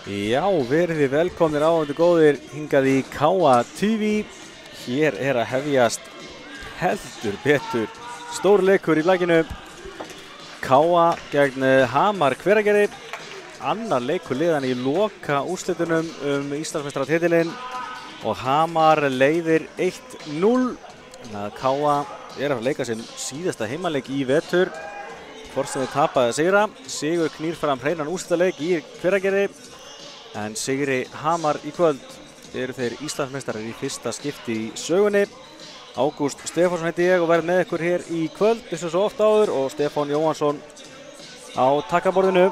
Já, verið velkomnir áhorfendur góðir hingað í KA TV. Hér að hefjast heldur betur stórleikur í laginu. KA gegn Hamar Hveragerði. Annar leikur liðan í loka úrslitunum Íslandsmeistaratitilinn og Hamar leiðir 1-0. KA að leika sinn síðasta heimaleik í vetur. Hvort sem þeir tapa eða sigra. Sigur knýr fram hreinan úrslitaleik í Hveragerði. En sigri Hamar í kvöld eru þeir Íslandsmeistarar í fyrsta skipti í sögunni. Ágúst Stefánsson heiti ég og verð með ykkur hér í kvöld eins og svo oft áður og Stefán Jóhansson á takkaborðinu.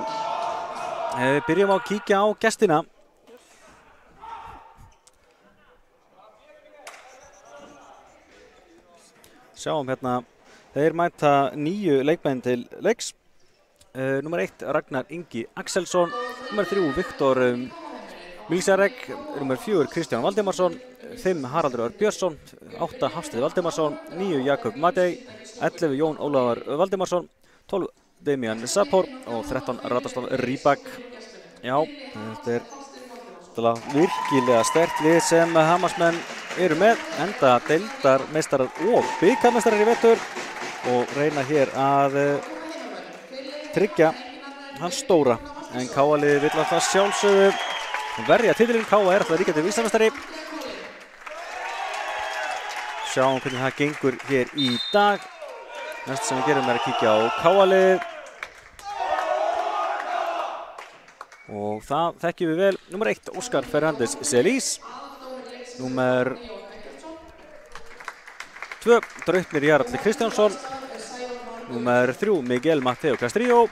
Við byrjum á að kíkja á gestina. Sjáum hérna, þeir mæta 9 leikmenn til leiks. Númer 1 Ragnar Ingi Axelsson, númer 3 Viktor Milsarek, númer 4 Kristján Valdimarsson, 5 Haraldur Örn Björnsson, 8 Hafsteinn Valdimarsson, 9 Jakob Matej, 11 Jón Ólafur Valdimarsson, 12 Damian Sapor og 13 Radoslav Rybak. Já, þetta er virkilega sterkt lið sem Hamarsmenn eru með, enda deildarmeistarar og bikarmeistarar í vetur og reyna hér að tryggja hans stóra, en KA-liðið vill alltaf sjálfsögðu verja titilinn. KA alltaf ríkjandi Íslandsmeistari. Sjáum hvernig það gengur hér í dag. Næst sem við gerum að kíkja á KA-liðið og það þekkjum við vel. Númer 1 Óskar Fernández Celis, númer 2 Draupnir Jarl Kristjánsson, númer 3 Miguel Mateo Castrillo,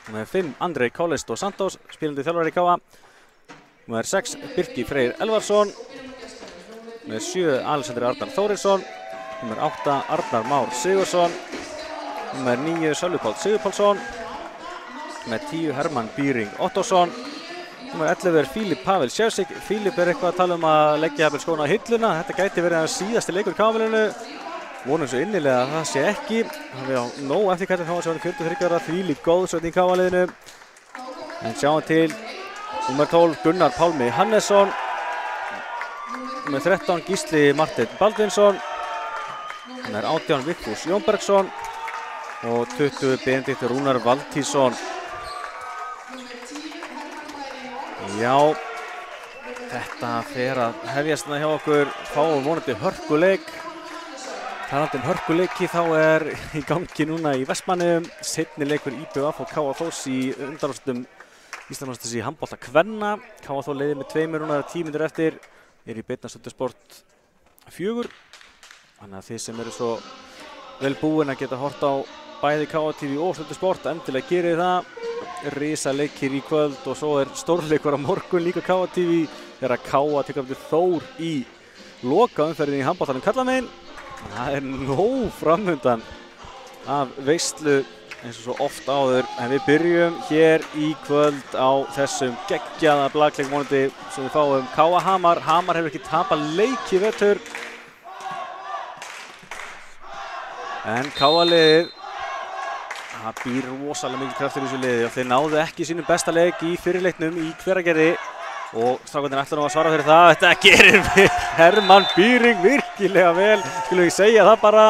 númer 5 Andrei Kálist dos Santos, spilandi þjálfari í KA, númer 6 Birki Freyr Elvarsson, númer 7 Alexander Arnar Þórisson, númer 8 Arnar Már Sigursson, númer 9 Sölvi Páll Sigurpálsson, númer 10 Hermann Bíring Ottosson, númer 11 Filip Pavel Sjevsik. Filip eitthvað að tala að leggja skóna á hilluna. Þetta gæti verið hans síðasti leikur í KA-liðinu. Vonum svo innilega að það sé ekki. Hann á nóg eftir hvernig þá var hann 43 ára, þvílík góðsveit í KA-liðinu. En sjáum til númer 12 Gunnar Pálmi Hannesson, númer 13 Gísli Marteinn Baldvinsson, númer 18 Vigfús Jónbergsson og 20 Benedikt Rúnar Valtísson. Já, þetta fer að hefjast hjá okkur, fáum vonandi hörkuleik. Talandi hörkuleiki þá í gangi núna í Vestmannaeyjum seinni leikur IBVF og KA Þórs í undanúrslitum Íslandsmótsins í handbolta kvenna. KA Þór leiðir með 2 núna 10 mínútur eftir, í beinna Stöðusport 4. Þannig að þið sem eru svo vel búin að geta hort á bæði KA TV og Stöðusport, endilega gerið það. Risa leikir í kvöld og svo stórleikur á morgun líka KA TV þegar KA tekur aftur Þór í lokaumferðinni í handboltanum karlamegin. Það nóg framöndan af veislu eins og svo oft áður, en við byrjum hér í kvöld á þessum geggjaða blagleik vonandi sem við fáum. KA Hamar. Hamar hefur ekki tapað leik í vetur, en KA-liðið það býr rosalega mikið kraftur í þessu liði og þeir náðu ekki sínum besta leik í fyrirleiknum í Hveragerði og strákarnir ætla nú að svara fyrir það. Þetta gerir við Hermann Bíring virkilega vel, skulum við segja það bara.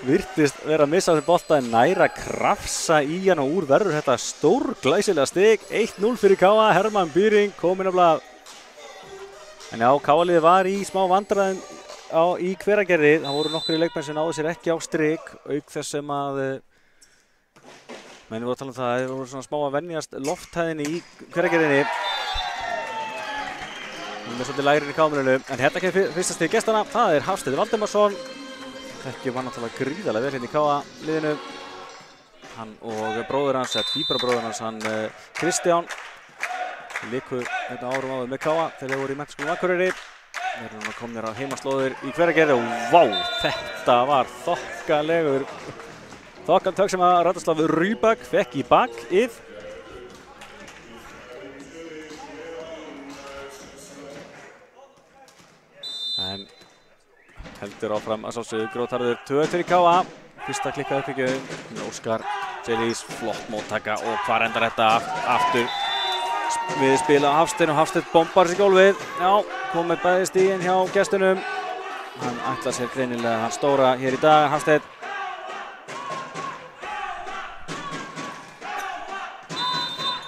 Virtist vera að missa þessi bolta en næra krafsa í hann og úr verður þetta stórglæsilega stig. 1-0 fyrir KA, Hermann Bíring kominn á blað. En já, KA-liðið var í smá vandræðum í Hveragerði. Það voru nokkrir leikmenn sem náðu sér ekki á strik, auk þess sem að menn voru að tala það, þeir voru svona smá að venjast lofthæðinni í Hveragerðinni. Hún svolítið lægri í KA-liðinu, en hérna kemur fyrsta stig gestana, það Hafsteinn Valdimarsson. Þekkjum hann náttúrulega gríðarlega vel hérna í KA-liðinu. Hann og bróður hans, tvíburabróður hans, hann Kristján, leiku hérna árum áður með KA þegar þeir voru í Menntaskólanum á Akureyri. Þeir eru núna komnir á heimaslóðir í Hveragerði og vá, þetta var þokkalegur þokkaltök sem að Radoslav Rybak fekk í bakið. En heldur áfram að sjálfsögðu grótarður 2-2 í KA. Fyrsta klikkað uppbyggju, Óskar Celis, flott móttaka og hvar endar þetta aftur. við spila Hafsteinn og Hafsteinn bombar sig gólfið. Já, komið bæði stigin hjá gestunum. Hann ætlar sér greinilega hann stóra hér í dag, Hafsteinn.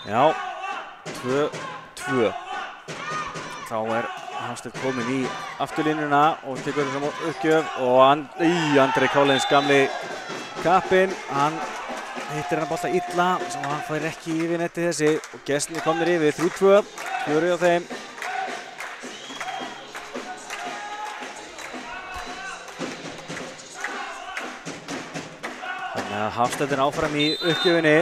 Já, 2-2. Þá Hafsteinn kominn í afturlínuna og tekur þessum uppgjöf og Andri Collins gamli kappinn, hann hittir hann bolta illa sem hann fær ekki yfir netti þessi og gestinni komnir yfir 3-2, 4 á þeim. Þannig að Hafsteinn áfram í uppgjöfinni.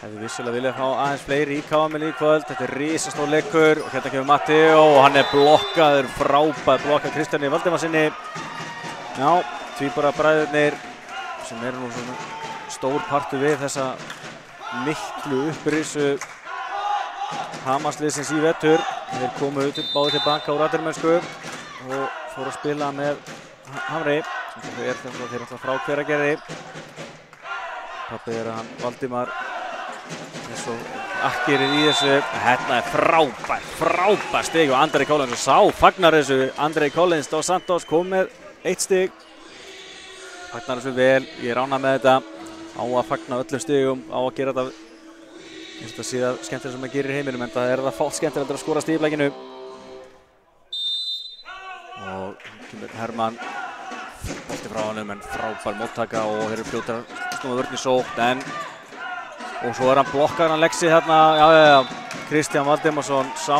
Hefði vissulega viljað fá aðeins fleiri í KML í kvöld. Þetta risastór leikur og hérna kemur Matteo og hann blokkaður, frábær blokka Kristjáni Valdimarsinni. Já, tvíburabræðurnir sem nú svona stór partur við þessa miklu upprisu Hamarsliðsins í vetur. Þeir komu báðir tilbaka úr atvinnumennsku og fóru að spila með Hamri. Þeir alltaf frá Hveragerði. Pabbi hann Valdimar eins og akkerir í þessu. Hérna frábær stig og Andri Collins og sá fagnar þessu. Andri Collins dos Santos kom með 1 stig. Fagnar þessu vel, ég ánægður með þetta. Á að fagna öllum stigum, á að gera þetta. Ég finnst að sé það skemmtilega sem maður gerir í heiminum, en það það fátt skemmtilegt að skora stig í leikinu. Og kemur Hermann bolti frá honum, en frábær móttaka og þeir eru fljótir að snúa vörn í sókn, og svo hann blokkar hann Lexi þarna. Já, Kristján Valdimarsson sá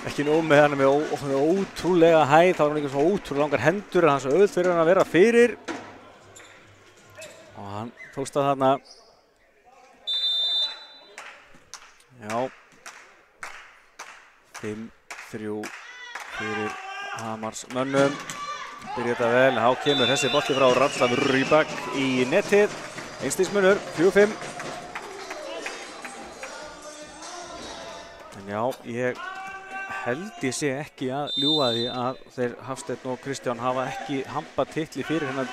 ekki nóg með hann með ótrúlega hæð, þá hann líka svo ótrúlega langar hendur, en hann svo auðvitað fyrir hann að vera fyrir. Og hann tókst það þarna. Já. 5-3 fyrir Hamarsmönnum. Byrja þetta vel, þá kemur þessi bolti frá Radoslav Rybak í netið. Einstigsmunur, 4-5. En já, ég held ég sé ekki að ljúga því að þeir Hafsteinn og Kristján hafa ekki hampað titli fyrir hennar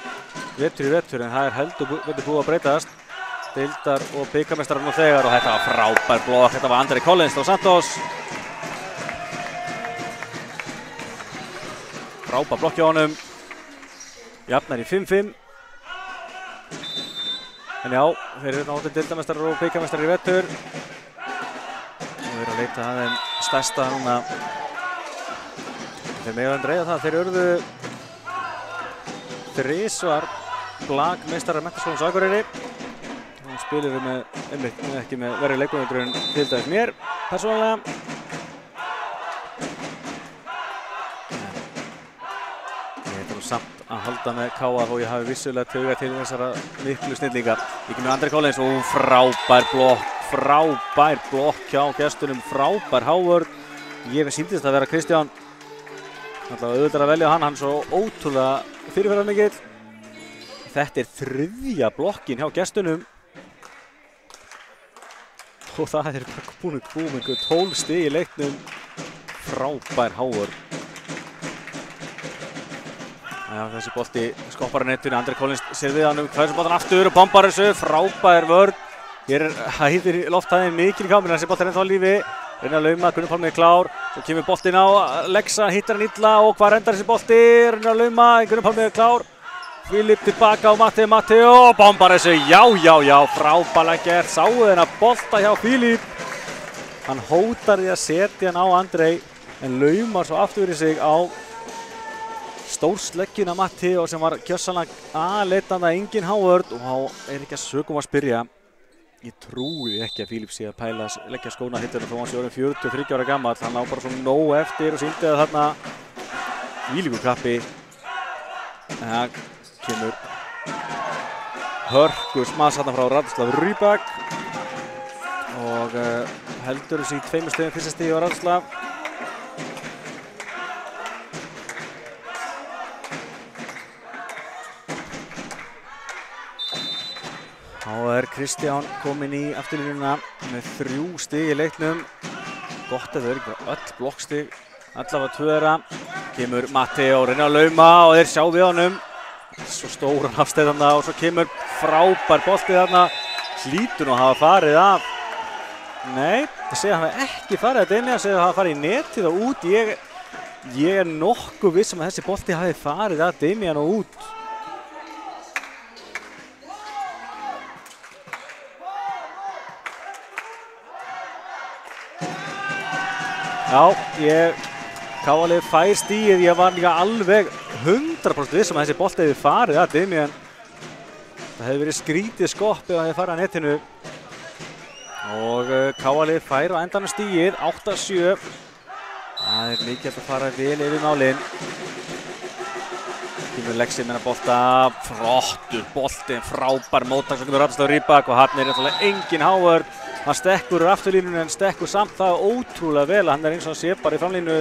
vetur í vetur, en það heldur búið að breytast. Deildar og bikarmeistarar nú þegar, og þetta var frábær blokk, þetta var Andri Collins dos Santos. Frábær blokk hjá honum. Jafnar í 5-5. En já, þeir eru náttúrulega deildarmeistarar og bikarmeistarar í vetur. Og þeir eru að leita að þeim stærsta núna. Þeir mega reyða það, þeir urðu 3 blakmeistarar Menntaskólans á Akureyri. Þannig spilir við ekki með verri leikmennur en til dæmis mér, persónulega. Ég ætla nú samt að halda með KA þó ég hafi vissulega tauga til þessara miklu snillinga. Ég kemur Andri Collins og frábær blokk hjá gestunum, frábær hávörn. Ég sýndist að vera Kristján. Alltaf auðvitað að velja hann svo ótrúlega fyrirferðarmikill. Þetta 3. blokkin hjá gestunum. Og það bara búin einhver 12 stig í leiknum. Frábær hávörn. Já, þessi bolti skoppar að netinu, Andri Collins sér við hann hversu boltan aftur og bombar þessu, frábær vörn. Hér hæðir lofthæðin mikil í káminu, þessi bolti ennþá á lífi. Reynir að lauma, Gunnar Pálmi klár, svo kemur boltinn á Lexa, hittar hann illa og hvað endar þessi bolti? Reynir að lauma, Gunnar Pálmi klár. Filip tilbaka á Matteo, bombar þessu, já, frábærlega gert. Sáu þennan bolta hjá Filip. Hann hótar því að setja hann á Andrei, en laumar svo aftur í sig á stórsleggjuna Matteo sem var gjörsamlega aðleitandi, engin hávörn, og þá ekki að sögum að spyrja. Ég trúi ekki að Filip sé að pæla að leggja skóna hittur þó hann sé orðinn 43 ára gamall. Hann á bara svo nóg eftir og sýndi að þarna vílíku kappi. En það kemur hörku smas þarna frá Radoslav Rybak og heldur þessi í 2 stigum fyrsta stigi á Radoslav. Þá Kristján kominn í afturlínuna með 3 stig í leiknum. Gott að þau ekki öll blokkstig, allavega 2 þeirra. Kemur Matteo, reynir að lauma og þeir sjá við honum. Svo stóran Hafsteinn þarna og svo kemur frábær bolti þarna. Hlýtur nú að hafa farið af. Nei, það segja að hann hafi ekki farið að Damian, segja að hafa farið í netið og út. Ég er nokkuð viss að þessi bolti hafi farið að Damian og út. Já, KA-lið fær stigið, ég var líka alveg 100% viss að þessi bolti hefði farið að Damian. Það hefði verið skrítið skopp ef það hefði farið að netinu. Og KA-lið fær á endanum stigið, 8-7. Það er mikið að fara vel yfir málin. Kemur Lexi með bolta, flottur boltinn, frábær móttaka, kemur Rattstaf Rýbak og hann er náttúrulega engin Howard. Hann stekkur úr afturlínunni en stekkur samt það ótrúlega vel. Hann er eins og hann sé bara í framlínu.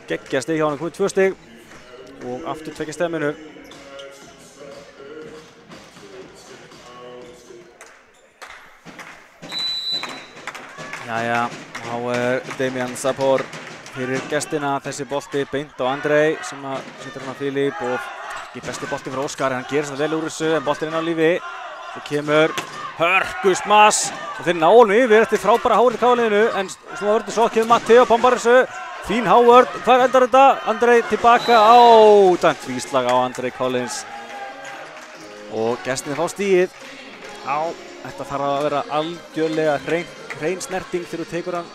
Geggja stig hjá hann, komið 2 stig og aftur 2 stefminu. Jæja, þá er Damian Sapor fyrir gestina. Þessi bolti beint á Andrei sem setur hann á Filip og ekki besti bolti fyrir Óskar. Hann gerir það vel úr þessu en boltin inn á lífi. Svo kemur hörkusmass og þeir ná honum yfir eftir frábæra Howard í KA-liðinu en svo var þetta svo kemur Matteo bombar þessu. Fín Howard, hvað endar þetta? Andrei tilbaka á dæmt tvíslag á Andrei Collins og gestinni fá stigið. Þetta þarf að vera algjörlega hrein snerting þegar þú tekur hann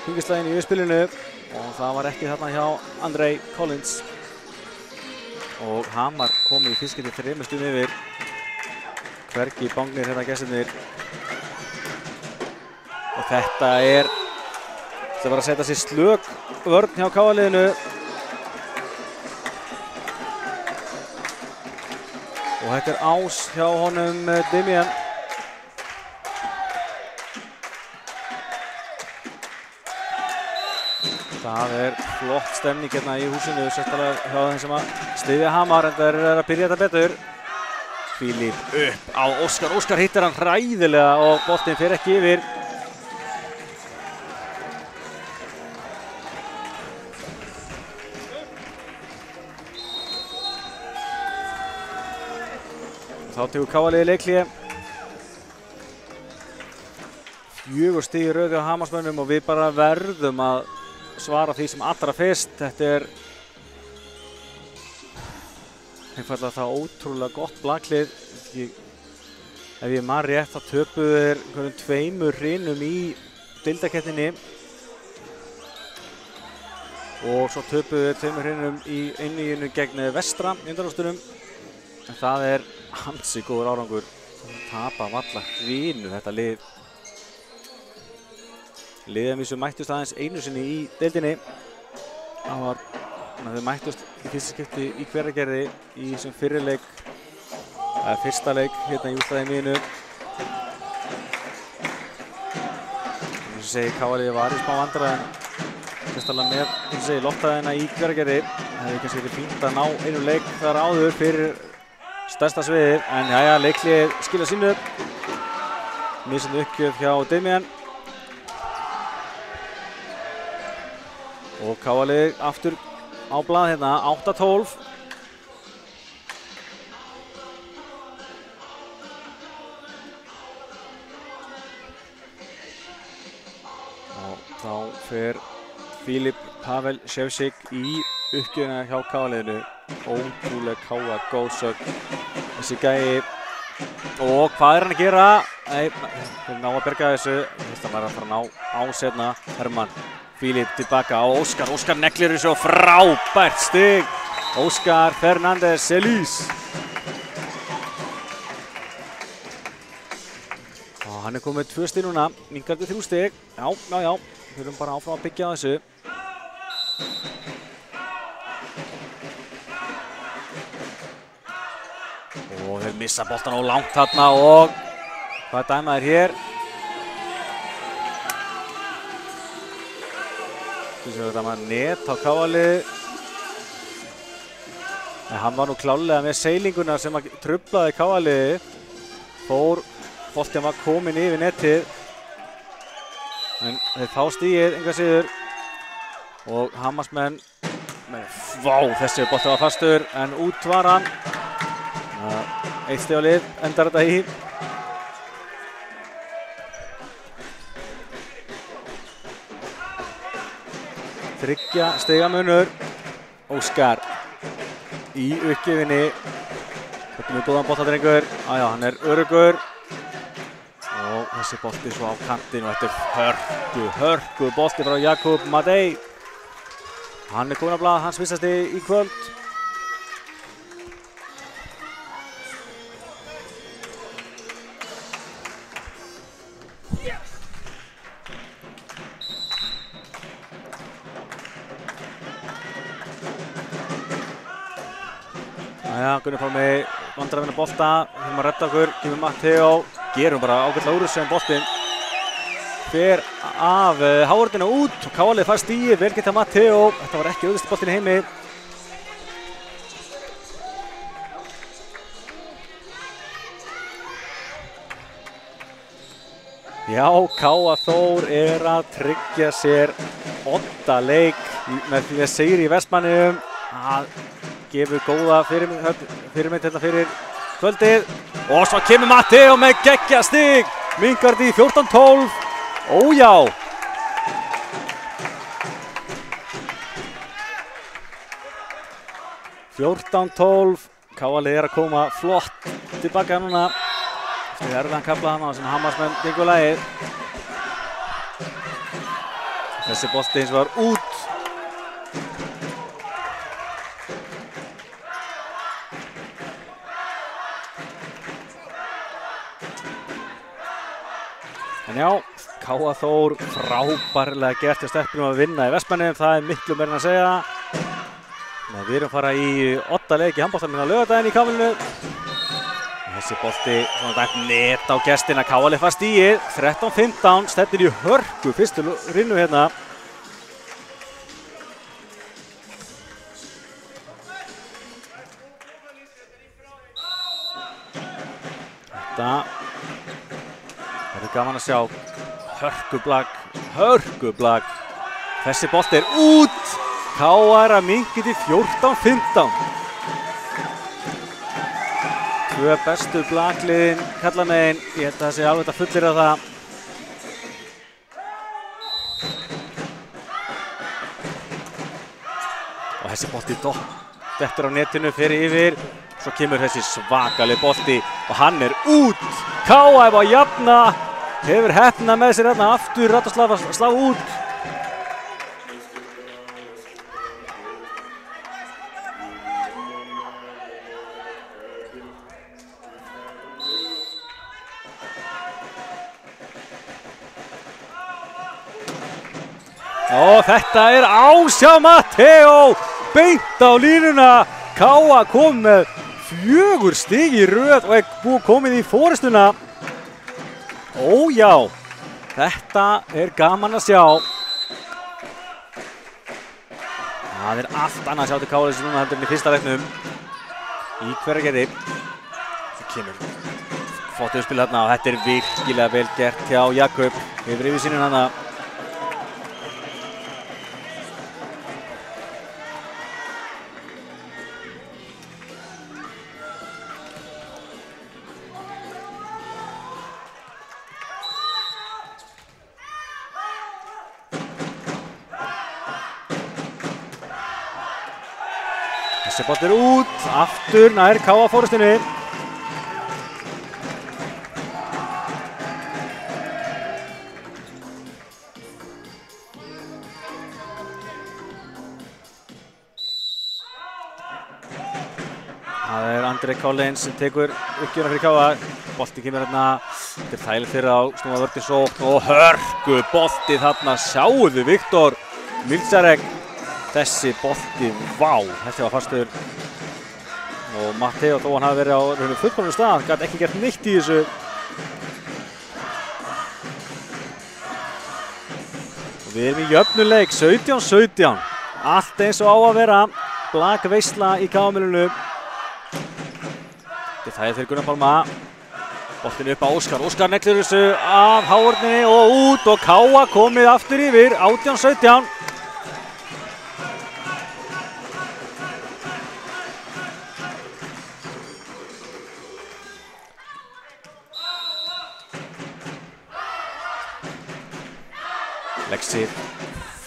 hringislaginn í yfirspilinu og það var ekki þarna hjá Andrei Collins og Hamar komið í fiskiti 3 stundum yfir. Hvergi bangnir hérna gestirnir og þetta var að setja sér slök vörn hjá KA-liðinu og þetta er ás hjá honum Damian. Það er flott stemning hérna í húsinu, sérstaklega hjá þeim sem að styðja Hamar en það er að byrja þetta betur. Filip upp á Óskar, Óskar hittir hann hræðilega og boltinn fer ekki yfir. Þá tekur KA-liðið leikhlé. 4 stig í röð hjá Hamarsmönnum og við bara verðum að svara því sem allra fyrst. Þetta er einfallega það ótrúlega gott blaklið. Ef ég man rétt þá töpuðu þeir einhverjum 2 hrynum í deildakeppninni og svo töpuðu þeir 2 hrynum í einvíginu gegn Vestra í undanúrslitunum. En það er ansi góður árangur. Það tapa varla hrynu þetta lið. Liðamísu mættust aðeins einu sinni í deildinni. Það var þau mættust í fyrsta skipti í Hveragerði í sem fyrirleik, fyrsta leik hérna í úrslitakeppninni. Eins og segi KA-liðið var í smá vandræðum, sérstaklega með eins og segi lottaðina í Hveragerði. Það hefði kannski verið fínt að ná einu leik þar áður fyrir stærsta sviðið, en jæja, leikliðið skila sínu. Misjandi uppgjöf hjá Damian. Og KA-liðið aftur á blað hérna, 8-12. Og þá fer Filip Pavel Ševčík í uppgjöfina hjá KA-liðinu. Ótrúlega KA-góðsögn þessi gæi. Og hvað er hann að gera? Nei, þeir ná að berga þessu. Það var að fara að ná á seinna. Hermann. Filip tilbaka á Óskar. Óskar neglir þessu og frábært stig. Óskar Fernández Celis. Og hann er komið 2 stig núna. Minnkandi 3 stig. Já. Við höfum bara áfram að byggja á þessu. Og þeir missa boltan á langt þarna og hvað dæma er hér? Þetta var net á KA-liðið. En hann var nú klálega með seilinguna sem truflaði KA-liðið. Boltinn var kominn yfir netið. En þeir fá stigið enga síður. Og Hamarsmenn, vá, þessi bolti var fastur en út var hann. Eitt stig á lið endar þetta í. Þriggja stiga munur. Óskar í uppgjöfinni. Þetta er mjög góðan boltadrengur. Já, hann er öruggur. Og þessi bolti svo á kantinn og þetta er hörku bolti frá Jakub Madej. Hann er komin á blað, hans vissasti í kvöld. Jæja, Gunni Pálmi vandrar að vinna bolta, við höfum að redda okkur, gefum Matteo, gerum bara ágætlega úr þessu en boltinn fer af hávörðina út og Káalið fær stigið, vel gert hjá Matteo, þetta var ekki auðvitað boltinn í heimi. Já, Káa Þór er að tryggja sér 8 leik með því að sigri í Vestmannaeyjum. Það gefur góða fyrirmynd hérna fyrir kvöldið. Og svo kemur Matteo með geggjað stig. Minnkar því 14-12. Ójá. Káalið er að koma flott tilbaka núna. Við erfiðan kafla hana sem Hammarsmenn gengur lagið. Þessi bolti hins var út. En já, Káa Þór frábærlega gert hjá Steppinum að vinna í Vestmannaeyjum, það er miklu meira en að segja. Við erum fara í 8 leiki handboltanum á laugardaginn í Kámilinu. Þessi bolti svona dæmt net á gestina, Káalið fær stigið, 13-15, stefnir í hörku fyrstu rinnu hérna. Þetta verður gaman að sjá, hörkublak. Þessi bolti er út, Káa er að minnka til 14-15. Tvö bestu blakliðin kallamegin, ég held að það sé alveg að fullir af það. Og þessi bolti dettur á netinu fyrir yfir. Svo kemur þessi svakaleg bolti og hann er út. Káa er að jafna, hefur heppnað með sér hérna aftur, rætt að slá út. Og þetta er ásjá Matteo, beint á línuna. Káa kom með 4 stig í röð og er komið í forystuna. Ójá, þetta er gaman að sjá. Það er allt annað að sjá til Káa núna heldur en í fyrsta leiknum. Í Hveragerði. Svo kemur flott uppspil þarna og þetta er virkilega vel gert hjá Jakub. Yfir yfirsýnin hana. Þessi bolti er út, aftur nær Káa forystunni. Það er Andri Collins sem tekur uppgjörna fyrir Káa. Bolti kemur hérna, þetta er þægilegt fyrir á snúa vörði sókn og hörku bolti þarna, sjáðu Viktor Milczarek. Þessi bolti, vá, þessi var fastur. Og Matteo, þó hann hafi verið á fullkomnum stað, gat ekki gert neitt í þessu. Og við erum í jöfnuleik, 17-17. Allt eins og á að vera. Blak veisla í Káamilinu. Þetta er fyrir Gunnar Pálma. Boltinn upp á Óskar. Óskar neglir þessu af hávörðinni og út og Káa komið aftur yfir, 18-17. Lexi.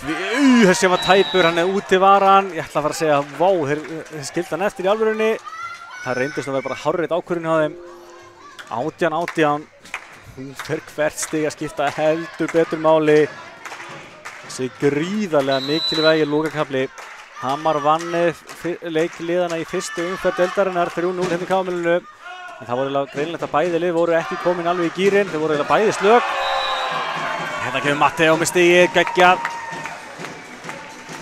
Þessi var tæpur, hann úti varan. Ég ætla að fara að segja, vá, þeir skildi hann eftir í alvörunni. Það reyndist að vera bara hárrétt ákvörðun hjá þeim. 18-18. Hún fer hvert stig að skipta heldur betur máli. Þessi gríðarlega mikilvægi lokakafli. Hamar vann leikliðana í fyrstu umferð deildarinnar 3-0 hérna í KM-inu. En það voru greinilegt að bæði lið voru ekki komin alveg í gírinn. Þeir voru bæði slök. Hérna kemur Matteo með stigið, geggjað.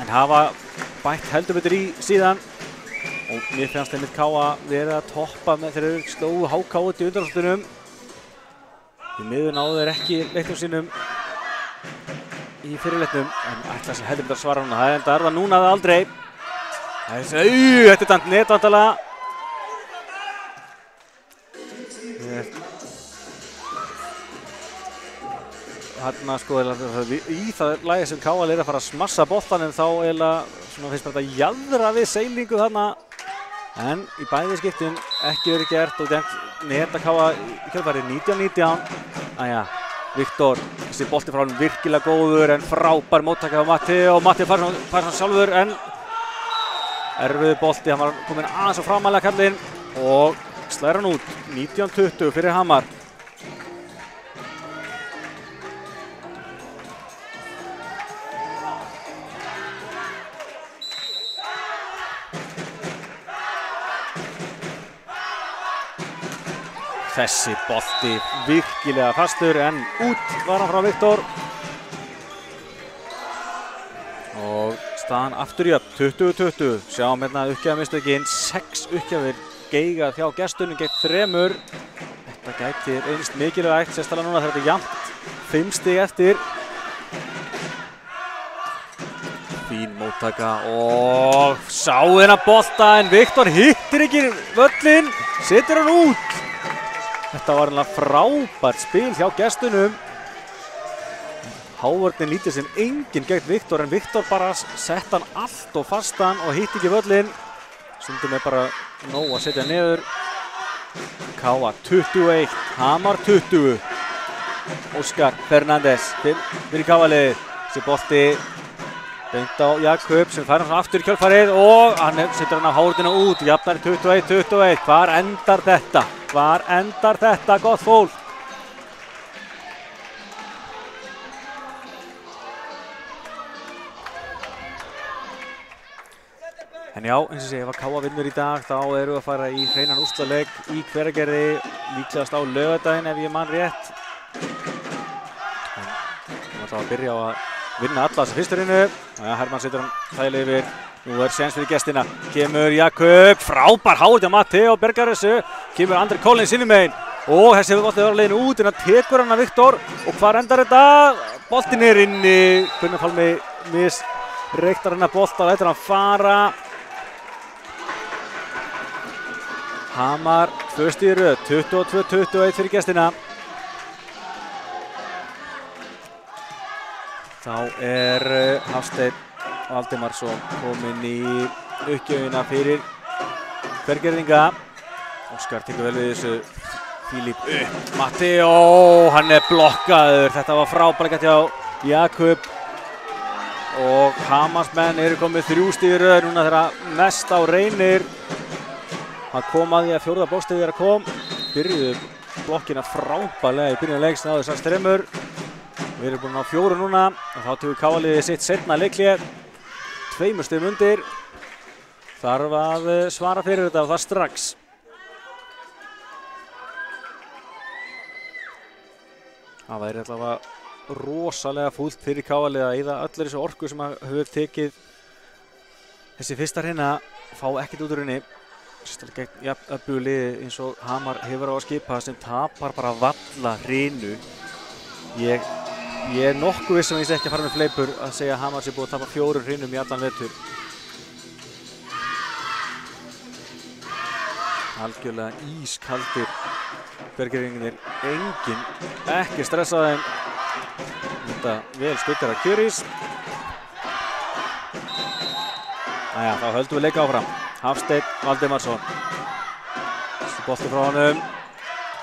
En hafa bætt heldur betur í síðan. Og mér fannst einmitt Káa verið að toppa með þeir slógu HK út í undanúrslitunum. Því miður náðu þeir ekki leiknum sínum í fyrirleiknum. En ætla sér heldur betur að svara núna. Það er það núna eða aldrei. Þetta er dæmt netvandalega. Hérna sko, í það lagi sem Káa er að fara að smassa boltanum þá finnst mér þetta jaðra við seilingu þarna. En í bæði skiptin ekki verið gert og neta Káa í kjölfarið 19-19. Æja, Viktor, þessi bolti frá hann virkilega góður en frábær móttaka á Matteo. Matteo fær hann sjálfur en erfiður bolti, hann var komin aðeins á framalega kallinn og slæðir hann út. 19-20 fyrir Hamar. Þessi bolti virkilega fastur en út var hann frá Viktor. Og staðan aftur í 20-20. Sjáum hérna uppgjafamistökin. 6 uppgjafir geigað hjá gestunum gegn 3. Þetta gæti reynst mikilvægt, sérstaklega núna þegar þetta er jafnt. 5 stig eftir. Fín móttaka og sá hérna bolta en Viktor hittir ekki völlinn. Setur hann út. Þetta var alveg frábært spil hjá gestunum. Hávörðin lítið sem enginn gegn Viktor en Viktor bara sett hann allt og fastan og hitti ekki völlinn. Stundum bara nóg að setja niður. Káa 21, Hamar 20. Óskar Fernández fyrir Káa-liðið. Þessi bolti beint á Jakob sem fær hann aftur í kjölfarið og hann setur hann á hávörðina út. Jafnar 21-21. Hvar endar þetta? Hvar endar þetta, gott fólk? En já, eins og segja, ef Káa vinnur í dag þá erum við að fara í hreinan úrslitaleik í Hveragerði, líklegast á laugardaginn ef ég man rétt. Við ætlum að byrja á að vinna alla þessa fyrsturinu. Hermann setur hann þægilega yfir. Nú séns fyrir gestina. Kemur Jakob, frábær hávörð hjá Matteo, bergar þessu. Kemur Andri Collins inn í megin. Og þessi bolti var á leiðinu út en hann tekur hann að Viktor. Og hvar endar þetta? Boltinn er inni. Gunnar Pálmi misreiktar hann að bolta og lætur hann fara. Hamar, 2 stig í röð, 22-21 fyrir gestina. Þá er Hafsteinn Valdimarsson kominn í uppgjöfina fyrir Hveragerðinga. Óskar tekur vel við þessu. Fílíp upp. Matteo, hann er blokkaður. Þetta var frábært hjá Jakob. Og Hamarsmenn eru komið 3 stig í röð núna þegar mest á reynir. Hann kom að því að 4. blokkstigið þeirra kom. Byrjuðu blokkina frábærlega í byrjun leiks náðu þessar 3. Við erum búin á 4 núna og þá tekur Káa-liðið sitt seinna leikhlé. 2 stigum undir. Þarf að svara fyrir þetta og það strax. Það væri allavega rosalega fúlt fyrir Káa-liðið að eyða öllu þessu orku sem hefur tekið þessi fyrsta hreina, fá ekkert út úr henni. Sérstaklega gegn jafn öflugu liði eins og Hamar hefur á að skipa sem tapar bara valla hreinu. Ég er nokkuð viss sem ég sé ekki að fara með fleipur að segja að Hamar sé búið að tapa 4 hrinum í allan vetur. Algjörlega ískaldir Hveragerðingarnir, ekki stressaði þeim. Þetta vel stuttar að Kjörís. Æja, þá höldum við leika áfram. Hafsteinn Valdimarsson. Þessi bolti frá honum.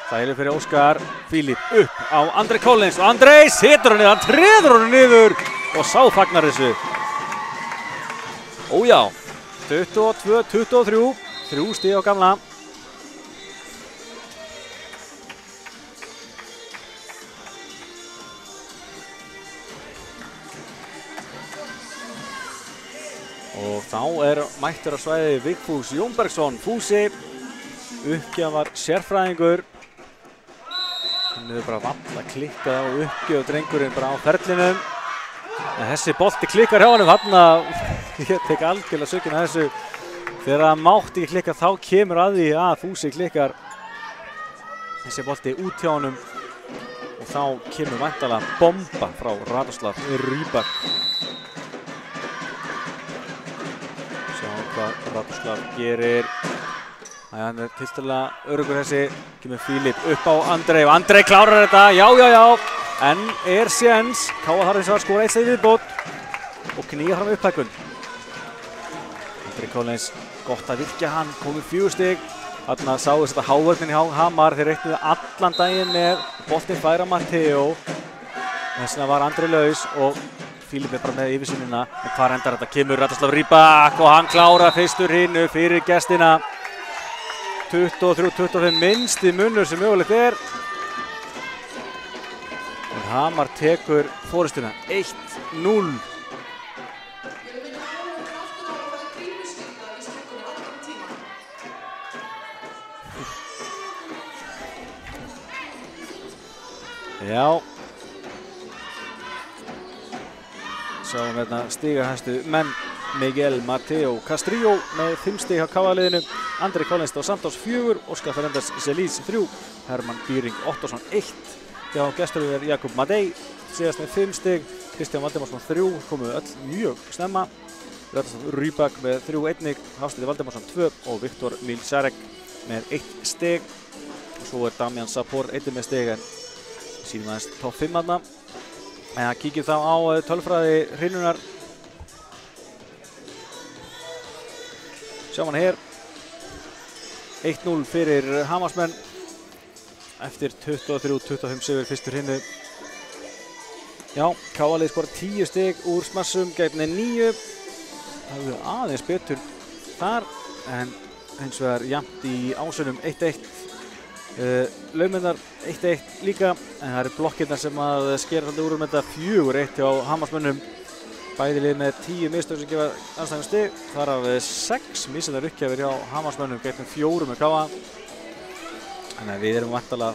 Þægileg fyrir Óskar. Fílíp upp á Andri Collins og Andri setur hann niður, hann treður hann niður. og sá fagnar þessu. Ójá, 22-23, 3 stig á gamla. Og þá mættur á svæði Vigfús Jónbergsson, Fúsi, uppgjafar sérfræðingur. Hann hefur bara valla klikkað á uppgjöf drengurinn bara á ferlinum. En þessi bolti klikkar hjá honum, ég tek algjörlega sökinn að þessu. Þegar það mátti ekki klikka þá kemur að því að Fúsi klikkar þessi bolti út hjá honum. Og þá kemur væntanlega bomba frá Radoslav Rybak. Hvað Radoslav gerir. Hann tiltölulega öruggur þessi. Kemur Fílip upp á Andrei og Andrei klárar þetta. Já. En séns. Káa þarf eins og að skora 1 stig í viðbót og knýja fram upphækkun. Andrei Collins, gott að virkja hann, komið 4 stig. Þarna sáðist þetta hávörnin hjá Hamar. Þeir reiknuðu allan daginn með boltinn færa Matteo. Þess vegna var Andrei laus og Fílip bara með yfirsýnina. En hvar endar þetta? Kemur Radoslav Rybak og hann klárar fyrstur hinu fyrir gestina. 23-25 minnsti munur sem mögulegt En Hamar tekur forystuna 1-0. Já. Sáum hérna stigahæstu menn Miguel Mateo Castrillo með 5 stig á KA-liðinu, Andrei Collins og Santos 4, Óskar Fernández Celis 3, Hermann Býring Ottosson 1. Hjá gesturinn Jakub Madej, síðast með 5 stig, Kristján Valdimarsson 3, komu öll mjög snemma. Radoslav Rybak með 3 einnig, Hafsteinn Valdimarsson 2 og Viktor Milsarek með 1 stig. Og svo Damian Sapor 1 með stig en sínum aðeins topp 5 þarna. En kíkjum þá á tölfræði hrinunar. Sjáum hann hér. 1-0 fyrir Hamarsmenn eftir 23-25 sigur fyrstur hrinu. Já, KA-lið skora 10 stig úr smassum, gegn 9. Það hefur aðeins betur þar, en hins vegar jafnt í Ásunum 1-1. Laumundar 1-1 líka, en það eru blokkirnar sem að skera svolítið úr þetta 4-1 hjá Hamarsmönnum. Bæði lið með 10 mistök sem gefa andstæðum stig, þar af 6 missetar uppgjafir hjá Hamarsmönnum gegn 4 með KA. Þannig að við erum væntanlega,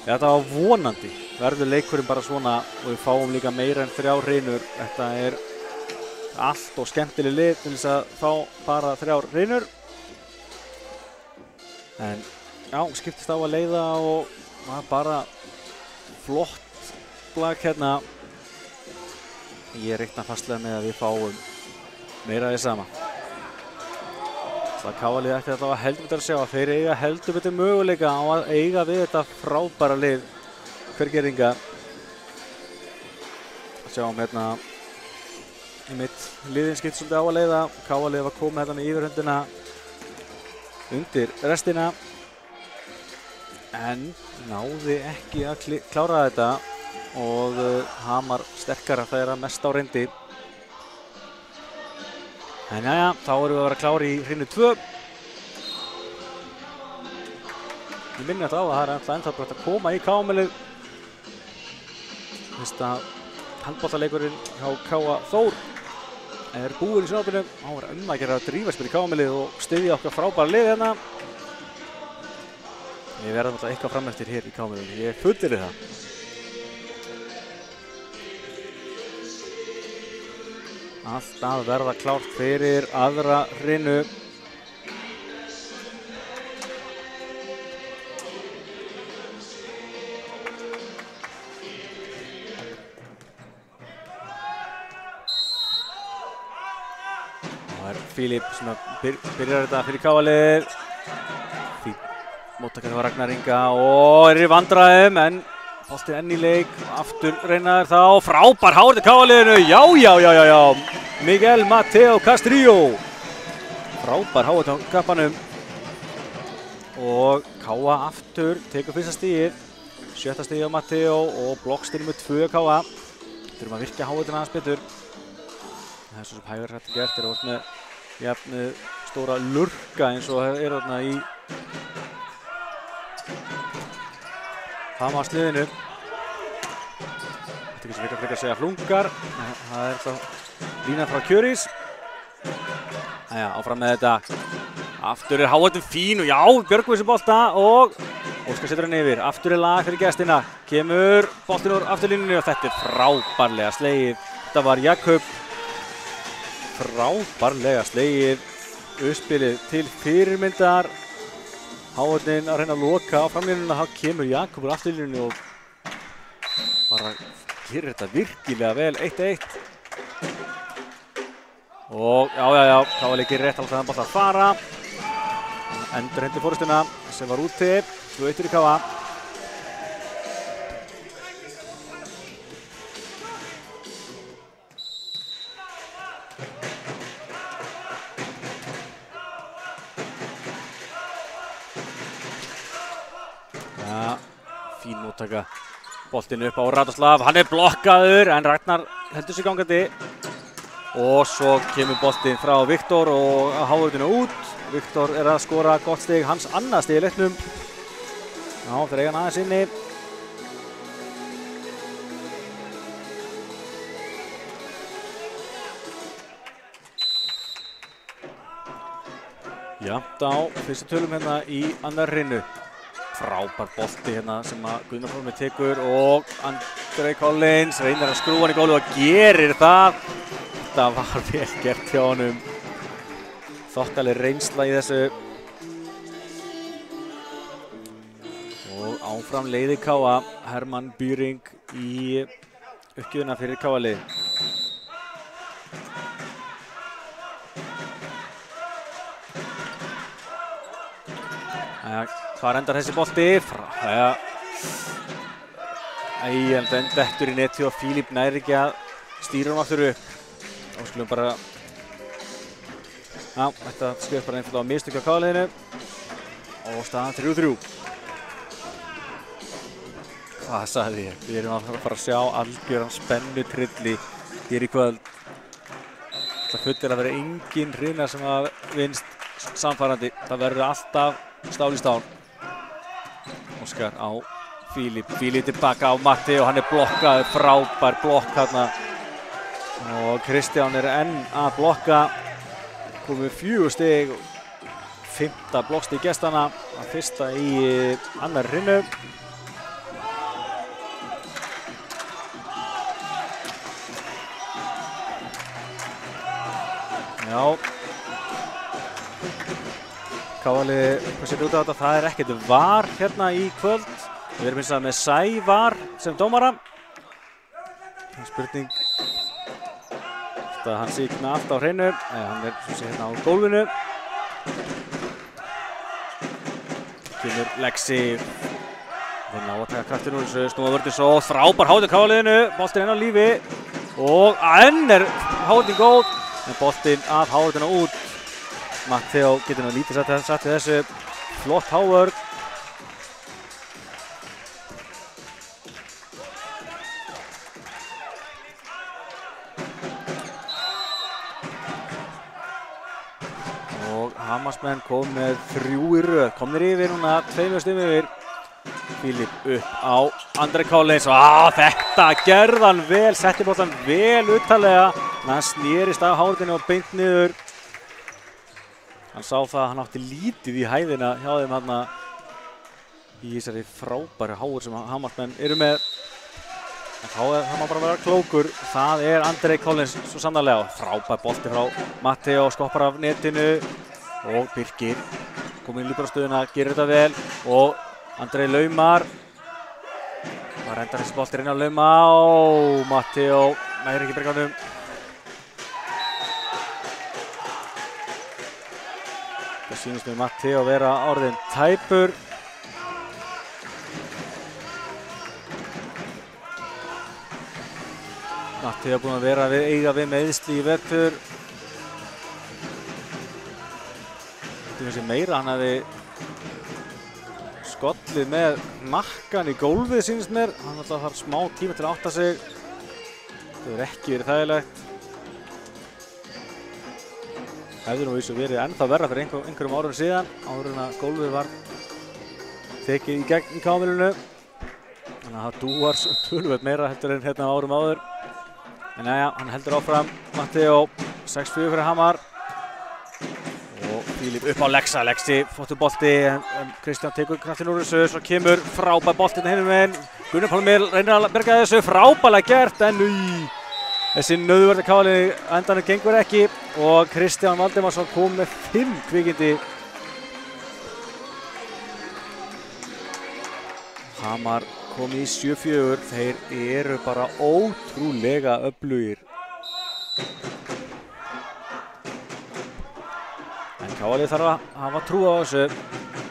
þetta var vonandi, verður leikurinn bara svona og við fáum líka meira en 3 hrinur. Þetta er allt og skemmtileg lið til þess að fá bara 3 hrinur. En já, skiptist á að leiða og bara flott blag hérna. Ég reikna fastlega með að við fáum meira af því sama. Það KA-lið ætti þetta að heldur betur að sjá að þeir eiga heldur betur möguleika á að eiga við þetta frábæra lið Hvergerðinga. Sjáum hérna einmitt liðin skipt svolítið á að leiða. KA-lið var komið hérna með yfirhöndina undir restina. En náði ekki að klára þetta og Hamar sterkara þeirra mest á reyndi. En jæja, þá erum við að vera klári í hrinu 2. Ég minni alltaf á að það er ennþá bara að koma í KA-lið. Fyrsta handboltaleikurinn hjá KA Þór er búinn í sjónvarpinu. Hann var að gera að drífa spil í KA-lið og styðja okkar frábæra lið hérna. Við verðum alltaf eitthvað fram eftir hér í KA-liðinu, ég fullyrði það. Allt að verða klárt fyrir aðra hrinu. Það er Fílip sem byrjar þetta fyrir KA-lið. Móttakandi var Ragnar Inga og er í vandræðum, en boltinn enn í leik, aftur reynaður þá, frábær hár til KA-liðinu, já, Miguel Mateo Castrillo. Frábær hár til kappanum og KA aftur tekur fyrsta stigið, 7. stigið á Mateo og blokkstinn með 2 KA. Þurfum að virkja háutina aðeins betur. Það er svo sem hægur hægt gert. Þeir eru oft með jafn stóra lurka eins og er þarna í Hamas-liðinu. Þetta er ekki sem frekar að segja flungar. Það er þá línan frá Kjörís. Jæja, áfram með þetta. Aftur er háutin fín og já, Björgvin sem bolta og Óskar setur hann yfir. Aftur er lag fyrir gestina. Kemur boltinn úr afturlínunni og þetta er frábærlega slegið. Þetta var Jakob. Frábærlega slegið. Uppspilið til fyrirmyndar. Háutin að reyna að loka á framlínuna. Þá kemur Jakob úr afturlínunni og bara gerir þetta virkilega vel. 1-1. Og já, þá var leikir rétt alltaf að bolta að fara. Endur hendi fórustuna sem var úti. 2-1 í KA. Ja, fín móttaka. Boltinn upp á Radoslav. Hann er blokkaður en Ragnar heldur sig gangandi. Og svo kemur boltinn frá Viktor og háurðinu út. Viktor er að skora gott stig, hans annað stig í leiknum. Já, þeir eiga hann aðeins inni. Jafnt á fyrstu tölum hérna í annar hreinu. Frábær bolti hérna sem að Gunnar Pálmi tekur og Andrei Collins reynir að skrúa hann í gólu og gerir það. Þetta var vel gert hjá honum. Þokkaleg reynsla í þessu. Og áfram leiði KA. Hermann Byring í uppgjöfuna fyrir KA-lið. Hvar endar þessi bolti? En það dettur í neti og Fílip næri ekki að stýra hann aftur upp. Og skulum bara já, þetta skrifir bara einfallega á mistök á KA-liðinu og staðan 3-3. Hvað sagði ég? Við erum að fara að sjá algjöran spennutrilli hér í kvöld. Það fullir að vera engin hrina sem að vinst samfærandi. Það verður alltaf stál í stál. Óskar á Fílip. Fílip tilbaka á Matti og hann er blokkaður. Frábær blokk hérna. Og Kristján er enn að blokka. Komið 4 stig, 5. blokkstig gestana, að fyrsta í annar hreinu. Já. KA-liðið hvað setur út á þetta, það er ekkert VAR hérna í kvöld. Við erum hins vegar með Sævar sem dómara. Það er spurning. Hann síkna allt á hreinu, hann er svo sé hérna á gólfinu. Kemur Lexi. Þeir ná að taka kraftin úr þessu, snúa vörðin svo, frábær hátíð KA-liðinu, boltinn enn á lífi. Og enn er hátíðin góð, en boltinn af hátíðina út. Matteo getur nú lítið satt í þessu, flott hávörð. Hamasmenn kom með 3 í röð, komnir yfir núna 2 stigum yfir. Fílip upp á Andrei Collins og þetta gerði hann vel, setti boltan vel uttalega. Hann snerist af hárdinu og beint niður. Hann sá það að hann átti lítið í hæðina hjá þeim hérna í þessari frábæri háur sem Hamasmenn eru með. En þá má bara vera klókur, það er Andrei Collins svo sannarlega. Frábær bolti frá Matteo, skoppar af netinu. Og Birkir komið inn líka á stöðuna, gerir þetta vel og Andrei laumar. Það endar þessi bolti inn á lauma og Matteo næri ekki berganum. Það sýnist með Matteo vera orðinn tæpur. Matteo búinn að vera eiga við meiðsli í vetur. Þessi meira, hann hefði skollið með nakkan í gólfið sýnist mér. Hann alltaf þarf smá tíma til að átta sig. Það hefur ekki verið þægilegt. Hefði nú vissu verið ennþá verra fyrir einhverjum árum síðan, áður en að gólfið var tekið í gegn í K-milinu. Þannig að það dúar töluvert meira heldur en hérna árum áður. En jæja, hann heldur áfram, Matteo, 6-4 fyrir Hamar. Og Fílip upp á Lexa, Lexi, flottur bolti, en Kristján tekur kraftinn úr þessu, svo kemur frábær boltinn hinum megin. Gunnar Pálmi reynir að berga þessu, frábærlega gert, en þessi nauðvörði káli endanum gengur ekki og Kristján Valdimarsson kom með 5 kvikindi. Hamar kom í 7-4, þeir eru bara ótrúlega öflugir. En Káli þarf að hafa trú á þessu.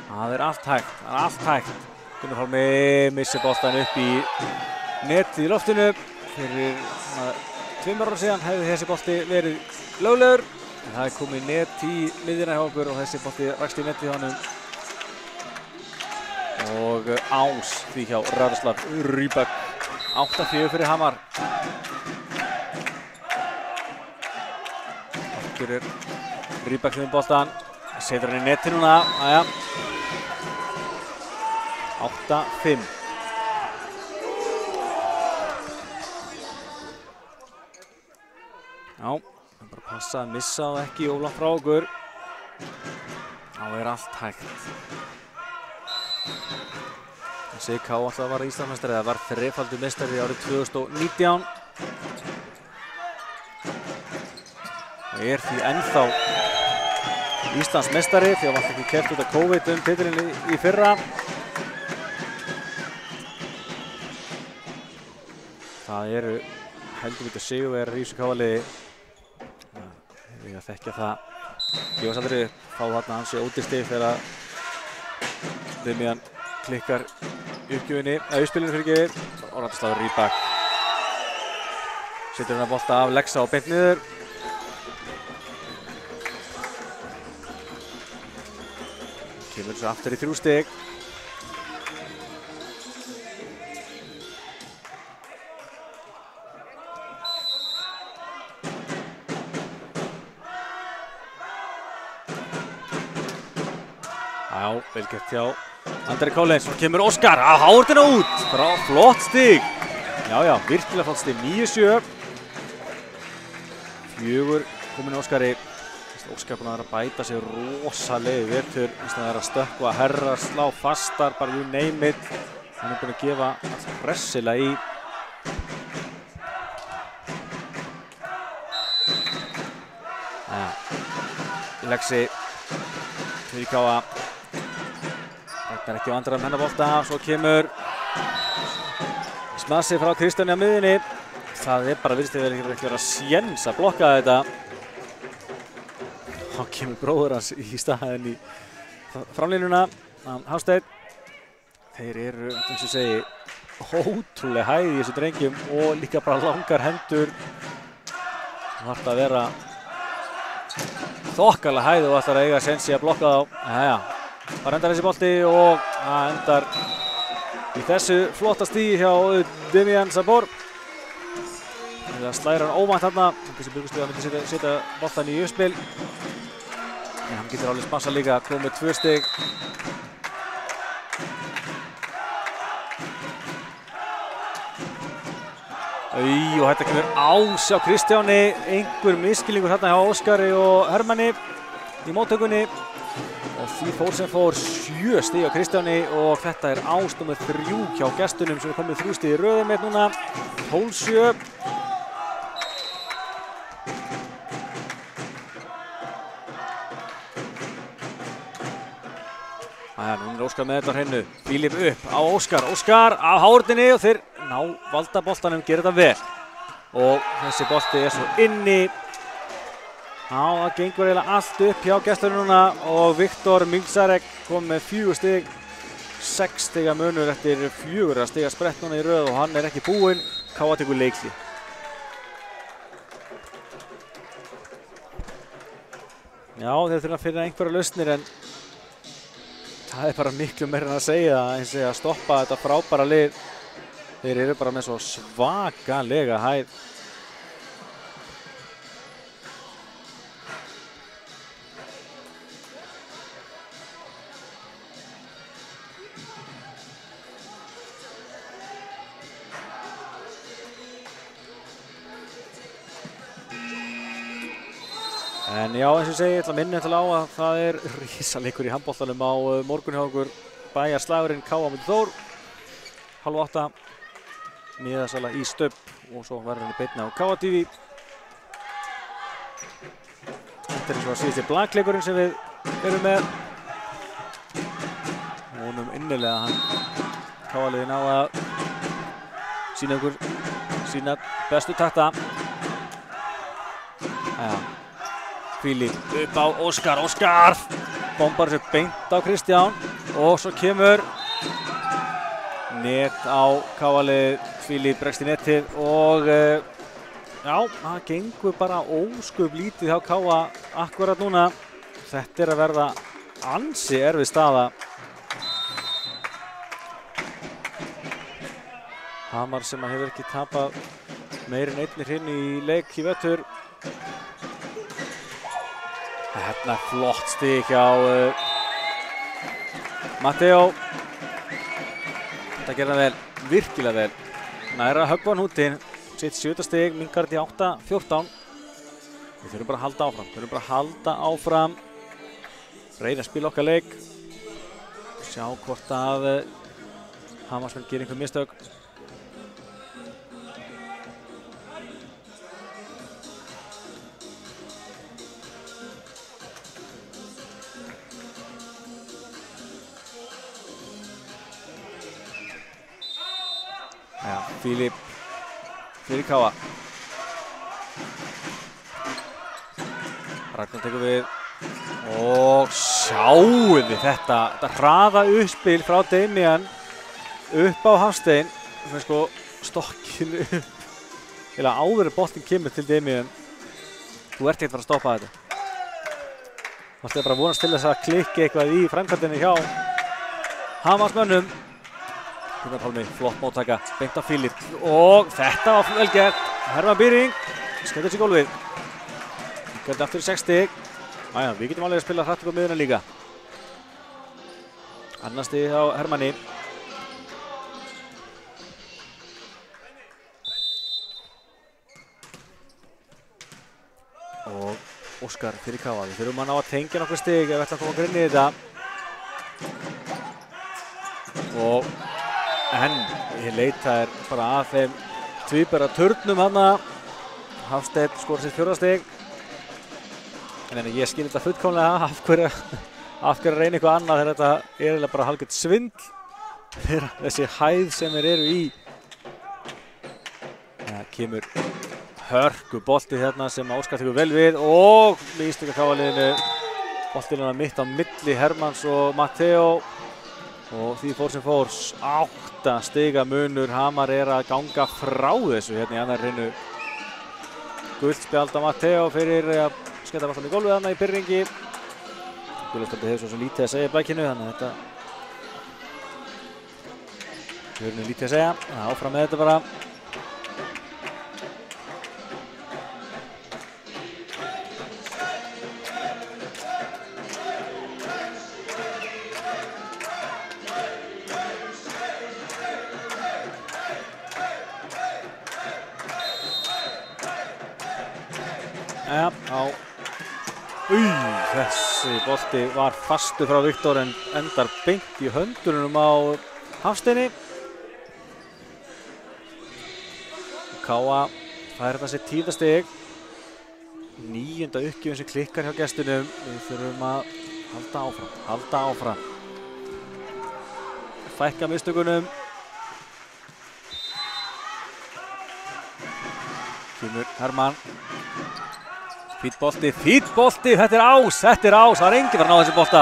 Það er allt hægt, Gunnar Pálmi missir boltann upp í netið í loftinu. Fyrir 2 ára síðan hefði þessi bolti verið löglegur. En það er komið net í miðjuna hjá okkur og þessi bolti rakst í netið hjá honum. Og ás því hjá Radoslav Rybak. 8-4 fyrir Hamar. Aftur er Rybak með boltan. Setur hann í netið núna. Aja. 8-5. Já, það er bara að passa að missa það ekki of langt frá okkur. Þá er allt hægt. Þessi K alltaf var Íslandsmeistari, það var 3-faldur meistari árið 2019. Og er því ennþá Íslandsmeistari því að var ekki keppt út af COVID titilinn í fyrra. Það eru heldur mikið sigurvegarar í þessu K-liði. Við að þekkja það. Gefast aldrei upp, fá þarna ansi ódýrstig þegar Demian klikkar uppspilinu fyrir ekki. Og Radoslav Rybak setur hérna bolta af Lexa og beint niður. Kemur svo aftur í 3 stig. Já, vel gert hjá Andri Collins, og kemur Óskar á hártina út, frá flott stig. Já, virkilega flott stig, 9-7. 4 komin Óskari. Óskar búinn að vera að bæta sig rosalega í vetur, í staðinn að vera að stökkva, herra, slá fastar, bara you name it. Hann er búinn að gefa allt hressilega í. Lexi, fyrir Káa. Þetta er ekki á andra hennar bolta, svo kemur smassi frá Kristjáni á miðjunni. Það er bara virðist ekki verið að séns að blokka þetta. Þá kemur bróður hans í staðinn í framlínuna, Hafsteinn. Þeir eru, eins og segi, ótrúlega hæð í þessu drengjum og líka bara langar hendur. Það þarf að vera þokkalega hæð og ætlar að eiga sensi að blokka þá. Jæja. Það endar þessi bolti og það endar í þessu flotta stíi hjá Demian Sabor. Það slæðir hann óvænt þarna. Þessi Björgustíða myndi setja boltan í uppspil. En hann getur alveg spassa líka, komið 2 stig. Og þetta kemur ás á Kristjáni. Einhver misskilningur þarna hjá Óskari og Hermanni í móttökunni. Og því fór sem fór 7 stig á Kristjáni og þetta er ás númer 3 hjá gestunum sem er komið 3 stig í röðum með núna. 12-7. Núna er Óskar með þetta á hreinu. Fílip upp á Óskar. Óskar á hárunni og þeir ná valda boltanum, gera þetta vel. Og þessi bolti er svo inni. Það gengur eiginlega allt upp hjá gestunum núna og Viktor Mingsarek kom með 4 stig. 6 stiga munur eftir 4 stiga sprett núna í röð og hann er ekki búinn. Káa tekur leikli. Já, þeir þurfa að finna einhverja lausnir en það er bara miklu meira en að segja eins og að stoppa þetta frábæra lið. Þeir eru bara með svo svakalega hæð En já, eins og ég segi, ég ætla að minna á að það risaleikur í handboltanum á morgun hjá okkur. Bæjarslagurinn K.A. mútið Þór, 7:30, miðasala í Stubb og svo verður hann í beinni á K.A. TV. Þetta svo að síðusti blakleikurinn sem við erum með. Vonum innilega að hann K.A.-liðið ná að sýna okkur sína bestu takta. Fílíp upp á Óskar bombar sér beint á Kristján og svo kemur net á K.A.-liðið. Fílíp bregst í netið og já, það gengur bara ósköp lítið hjá K.A. akkurat núna. Þetta að verða ansi erfið staða. Hamar sem hefur ekki tapað meir en einni hrinu í leik í vetur. Hérna flott stig hjá Matteo. Þetta gerði hann vel, virkilega vel. Næra höggva hann hútinn, sitt 7. stig, minnkar þetta í 8-14. Við þurfum bara að halda áfram. Reyna að spila okkar leik. Sjá hvort að Hamarsmenn gerir einhver mistök. Fílíp fyrir K.A. Ragnar tekur við og sjáum við þetta hraða uppspil frá Damian upp á Hafstein sem sko stokkinu upp eða áður en boltinn kemur til Damian. Þú ert ekki að fara að stoppa þetta. Þú ætti bara að vonast til þess að klikki eitthvað í framkvæmdinni hjá Hamarsmönnum. Gunnar Pálmi, flott móttaka, beint á Fílíp og þetta var vel gert. Hermann Byring, skemmtir sér gólfið. Gerði aftur í 6 stig. Æja, við getum alveg að spila hratt upp á miðuna líka. Annars stig á Hermanni. Og Óskar fyrir K.A. Við þurfum að ná að tengja nokkur stig ef við ætlum að koma grinn í þetta. Og ég leita bara að þeim tvíbera turnum hana. Hafsteinn skora sitt 4. stig. En ég skil þetta fullkomlega af hverju að reyna eitthvað annað þegar þetta eiginlega bara hálfgert svindl. Þegar þessi hæð sem þeir eru í. Það kemur hörku bolti hérna sem Óskar tekur vel við og mistök að K.A.-liðinu. Boltinn mitt á milli Hermanns og Matteo. Og því fór sem fór, 8 stiga munur. Hamar að ganga frá þessu hérna í annar hreinu. Gult spjald á Matteo fyrir að skella alltaf í gólfið þarna í byrjungi. Gulastöldi hefur svo lítið að segja í bækinu, þannig að þetta hefur lítið að segja. Áfram með þetta bara. Þessi bolti var fastur frá Viktor en endar beint í höndunum á Hafsteini. K.A. fær þetta sitt 10. stig. 9. uppgjöfun sem klikkar hjá gestunum. Við þurfum að halda áfram. Fækka mistökunum. Kemur Hermann. Fýtt bolti, þetta ás, það er enginn að ná þessi bolta.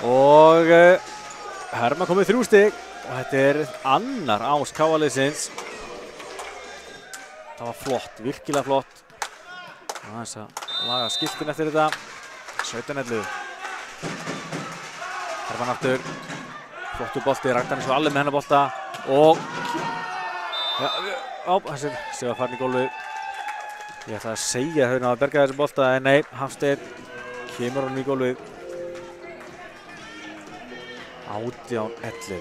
Og Hermann komið 3 stig og þetta annar ás K.A.-liðsins. Það var flott, virkilega flott. Aðeins að laga skiltin eftir þetta. 17-11. Hermann aftur, flottur bolti, Ragnar svo alveg með hennar bolta og þessi sem var farin í gólfið. Ég ætla að segja að þau náðu að berga þessum bolta en nei, Hafsteinn kemur honum í gólfið. 18-11.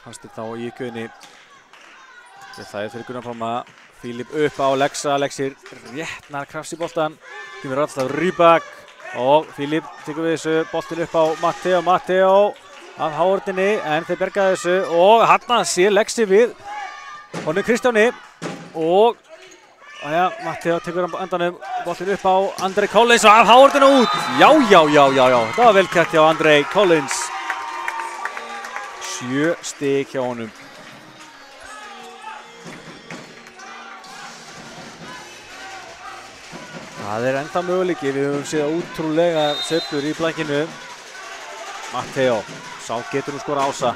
Hafsteinn þá í ykkuðinni. Það fyrir Gunnar Pálma. Fílip upp á Lexa. Lexir réttnar krafs í boltan. Kemur alltaf Rybak. Og Fílip tekur við þessu. Boltin upp á Matteo. Matteo af hávörðinni. En þeir berga þessu. Og hann sé Lexi við. Honum Kristjáni. Og Matteo tekur hann endanum boltin upp á Andrei Collins og af hávörðinu út. Já. Það var vel kært hjá Andrei Collins. 7 stig hjá honum. Það enda möguleiki. Við höfum séð ótrúlega sveiflur í blankinu. Matteo. Sá getur nú skora Ása.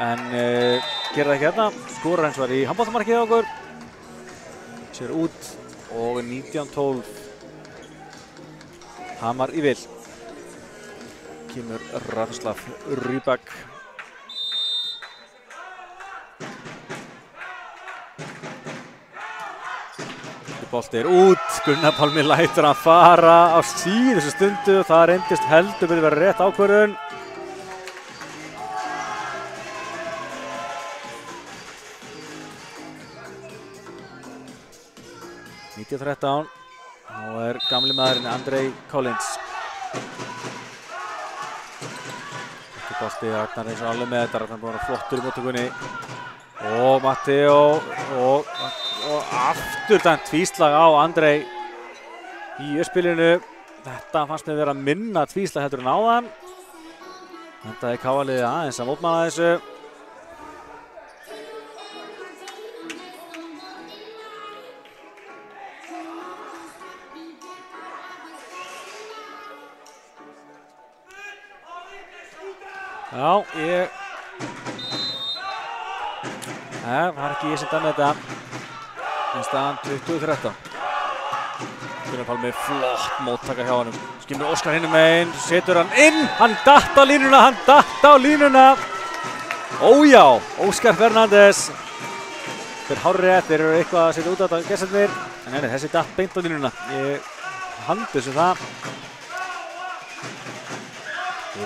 En gerir það ekki hérna. Skorar hins var í handboltamarkið á okkur. Sér út og 19-12. Hamar í vil. Kemur Radoslav Rybak. Bolti út. Gunnar Pálmi lætur hann fara á síðustu stundu. Það reyndist heldur að vera rétt ákvörðun. (19:13). Þá gamli maðurinn Andrei Collins. Þetta bolti Ragnar eins og alveg með þetta. Ragnar búinn að flottur í móttökunni. Og Matteo og aftur dæmt tvíslag á Andrei í uppspilinu. Þetta fannst mér vera minna tvíslag heldur en áðan. Þetta KA-liðið aðeins að mótmæla þessu. Það var ekki ég sem dæmi þetta. En staðan 20-13. Gunnar Pálmi flott móttaka hjá honum. Skimur Óskar hinum megin, setur hann inn. Hann datt á línuna, Ójá, Óskar Fernandes. Þeir hárrétt, þeir eru eitthvað að setja út á þetta gestirnir. En nei, þessi datt beint á línuna. Ég handi þessu það.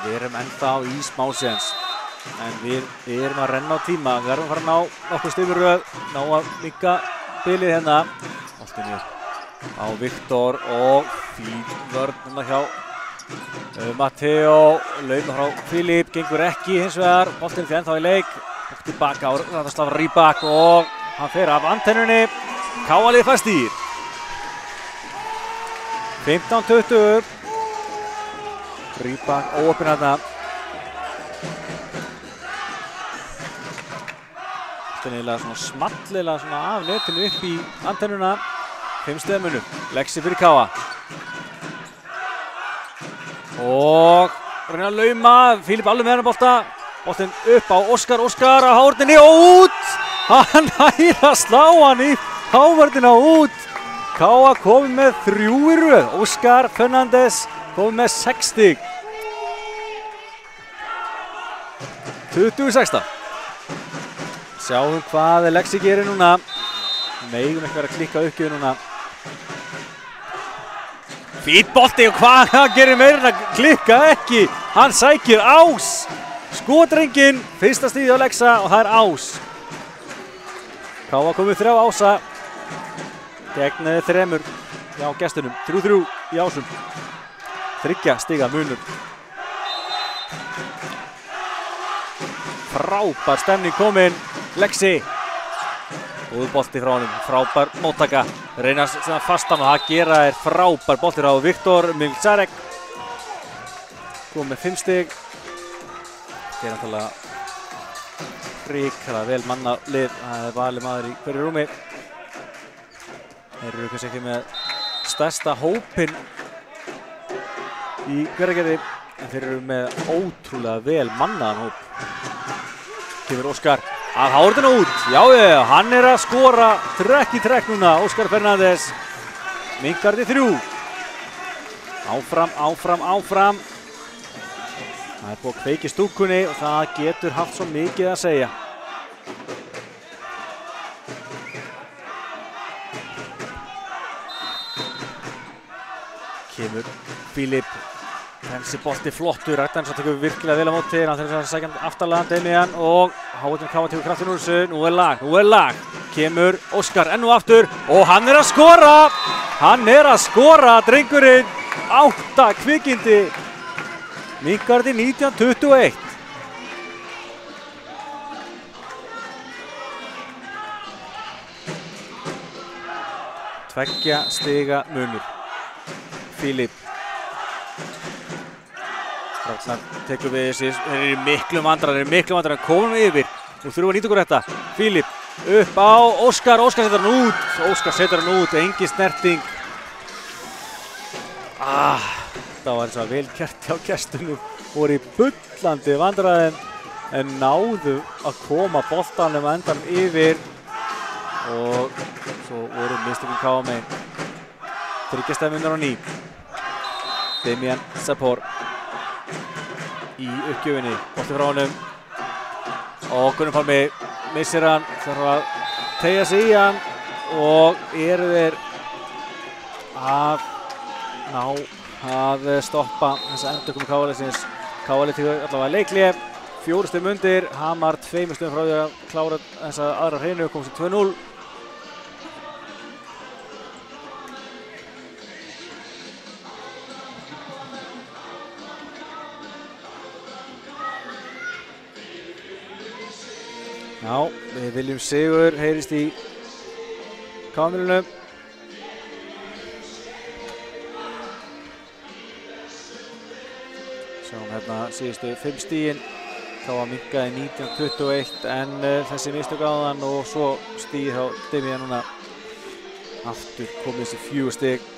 Við erum ennþá í smásens. En við erum að renna á tíma. Við verðum að fara að ná nokkuð stiguröð. Ná að minnka bilið hérna. Boltinn á Viktor og fín vörn hjá Matteo. Lauma frá Fílip, gengur ekki hins vegar. Boltinn því ennþá í leik. Boltinn tilbaka á Radoslav Rybak og hann fer af antennunni. KA-liðið fær stýr. 15-20. Rybak óopinn hérna. Eiginlega svona smallilega svona af netinu upp í antennuna. 5 stiga munur. Lexi fyrir KA. Og reyna að lauma. Fílip alveg með hennar bolta. Boltinn upp á Óskar. Óskar á hávörðinni og út. Hann nær að slá hann í hávörðina út. KA komið með 3 í röð. Óskar Fernandes komið með 6 stig. 20-16. Sjáum hvað Lexi gerir núna. Megum ekki vera að klikka uppgjöf núna. Fín bolti og hvað hann gerir meira en að klikka ekki. Hann sækir Ás. Skotringinn, fyrsta stigið á Lexa og það er Ás. KA komið 3 Ása. Gegn 3 hjá gestunum. 3-3 í Ásum. 3 stiga munur. Frábær stemning komin. Lexi. Góð bolti frá honum. Frábær móttaka. Reyna að fastan og það gera er frábær bolti frá Viktor Milčarek. Komið með 5 stig. Það er náttúrulega hrikalega vel manna lið. Það er valið maður í hverju rúmi. Þeir eru kannski ekki með stærsta hópinn í Hveragerði. En þeir eru með ótrúlega vel mannaðan hóp. Kemur Óskar af hávörðinu út. Já, hann er að skora trekk í trekk núna. Óskar Fernandes. Minkar til 3. Áfram. Það er búið að kveikja í stúkunni og það getur haft svo mikið að segja. Kemur Fílip Þessi bolti flottur, Ragnarsson tekur virkilega vel á móti, hann þarf að sækja aftarlega Damian og Hávartur Káa tekur kraftin úr þessu, nú er lag, kemur Óskar enn og aftur og hann er að skora, drengurinn, 8 kvikindi, minnkar til 19-21. Tveggja stiga munur, Filip. Ragnar tekur við þessi, þeir eru miklu vandrar, komum yfir, nú þurfum við að nýta okkur þetta. Filip upp á Óskar, Óskar setur hann út, engin snerting. Það var eins og vel gert hjá gestunum, voru í bullandi vandræðum en náðu að koma boltanum endan yfir og svo voru mistökin Káa megin. 3 stig munar á ný. Damian Sapor í uppgjöfinni, bolti frá honum og Gunnar Pálmi missir hann, þarf að teygja sig í hann og eru þeir að ná að stoppa þessa endurkomu Káa-liðsins. Káa-lið tekur allavega leikhlé, 4 stigum undir, Hamar 2 stigum frá því að klára þessa aðra hreinu og komst í 2-0. Já, við viljum sigur, heyrist í Káa-liðinu. Sjáum hérna síðustu 5 stigin. Káa minnkaði 19-21 en þessi mistök áðan og svo stigið hjá Damian núna. Aftur komið þessi 4 stig.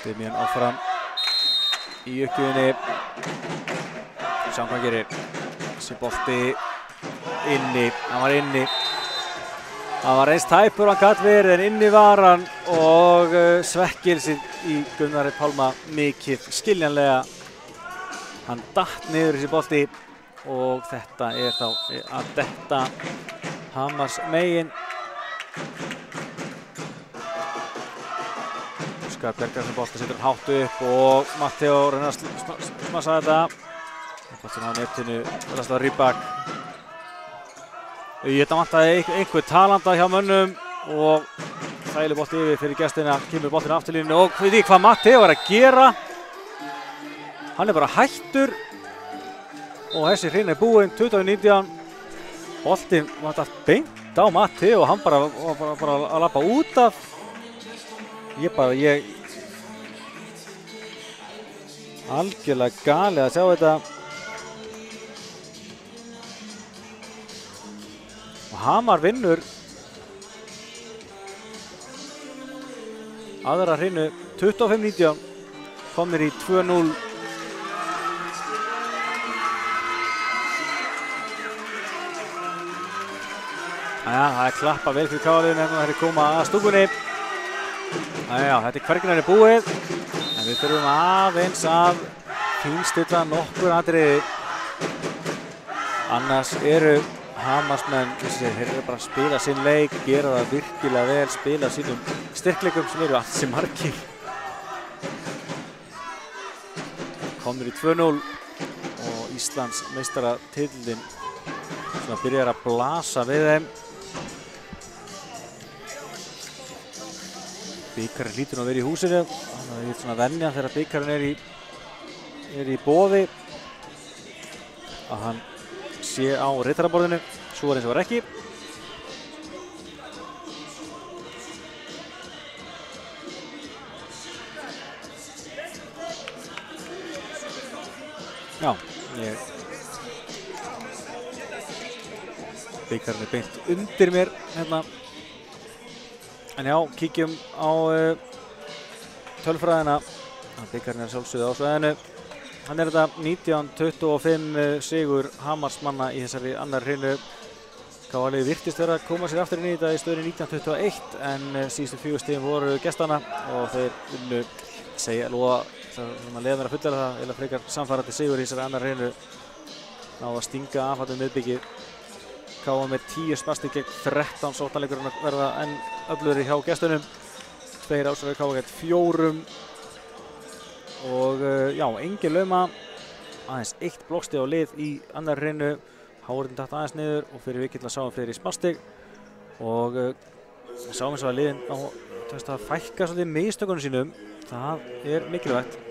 Damian áfram í uppgjöfinni, sjáum hvað hann gerir, þessi bolti inni, hann var inni, hann var eins tæpur hann gat verið en inni var hann og svekkelsi í Gunnari Pálma mikið skiljanlega, hann datt niður þessi bolti og þetta er þá að detta Hamars megin. Óskar bergar sem bolta, setur hann hátt upp og Matteo reynir að smassa þetta. Boltinn á netinu, verðast að Rybak. Þetta vantaði einhver talanda hjá mönnum og þægileg bolti yfir fyrir gestina, kemur boltinn á afturlínu og veit ég hvað Matteo er að gera. Hann er bara hættur og þessi hreina er búinn, 20-19. Boltinn var beint á Matteo og hann bara að labba út af. Ég algjörlega galið að sjá þetta og Hamar vinnur aðra hreinu 25-19, komnir í 2-0. Það er klappa vel fyrir Káa-liðinu hérna, þeir koma að stúkunni. Þetta er hverginari búið, en við þurfum aðeins að fínstilla nokkur atriði. Annars eru Hamarsmenn, þeir eru bara að spila sinn leik, gera það virkilega vel, spila sínum styrkleikum sem eru ansi margir. Komnir í 2-0 og Íslands meistaratitillinn svona byrjar að blasa við þeim. Bikarinn hlýtur nú að vera í húsinu, það er svona venja þegar bikarinn er í boði að hann sé á rittaraborðinu, svo er eins og var ekki. Já, bikarinn er beint undir mér hérna. En já, kíkjum á tölfræðina. Bikarinn er sjálfsögðu á svæðinu. Hann er þetta 19-25 sigur Hamarsmanna í þessari annar hreinu. Káa-liðið virtist vera að koma sér aftur inn í þetta í stöðunni 19-21 en síðustu 4 stigin voru gestana og þeir unnu leða mér að fullera það eða frekar samfærandi sigur í þessari annar hreinu náðu að stinga af þetta miðbyggið. Káa með 10 spastig gegn 13, sóknarleikurinn að verða enn öflugri hjá gestunum. 2 ásverðir Káa gegn 4. Og já, engin lauma. Aðeins 1 blokkstig á lið í annar hreinu. Háurinn datt aðeins niður og fyrir vikið til að sáum fleiri spastig. Og sáum eins og að liðin á að fækka svolítið mistökunum sínum. Það er mikilvægt.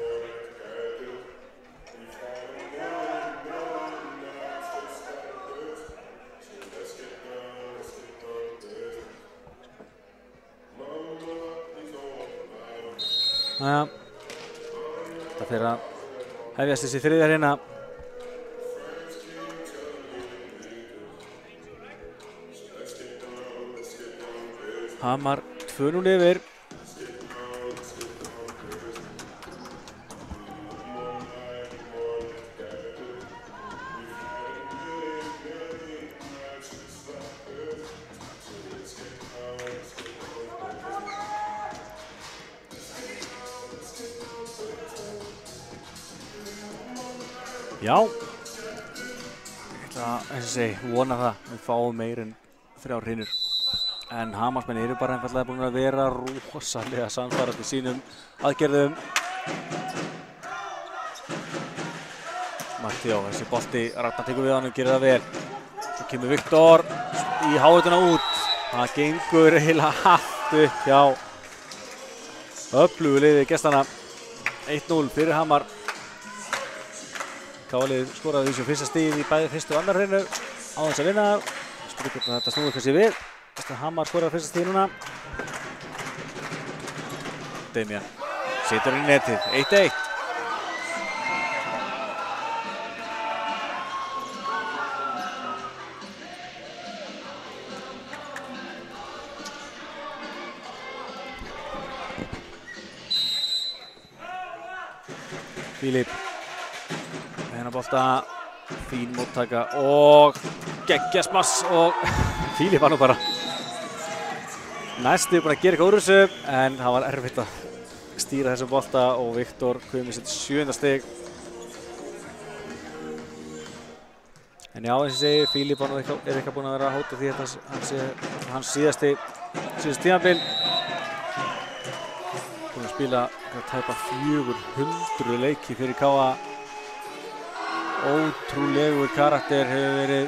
Þetta fyrir að hefjast þessi þriðja hreina. Hamar 2-0 yfir. Já, ég ætla að, eins og segi, vona það við fáum meir en 3 hrinur. En Hamarsmenn eru bara einfallega búin að vera rosalega sannfærandi í sínum aðgerðum. Mattió, þessi bolti, Ragnar tekur við hann og gerir það vel. Svo kemur Viktor í háutuna út. Það gengur eiginlega allt upp hjá öflugu liði gestana. 1-0 fyrir Hamar. Káa-liðið skoraði þessu fyrsta stigið í bæði fyrstu og annar hreinu á þess að vinna. Spurning hvort þetta snúið kannski við. Hamar skoraði fyrsta stigið núna. Damian setur í netið. 1-1. Filip. Bolta, fín móttaka og geggjasmass og Filip var nú bara næstu búinn að gera eitthvað úr þessu en það var erfitt að stýra þessum bolta og Viktor komið sitt 7. stig. En já, eins og segi, Filip er eitthvað búinn að vera að hóta því að hans síðasti tímabil. Búinn að spila tæpa 400 leiki fyrir Káa. Ótrúlegur karakter, hefur verið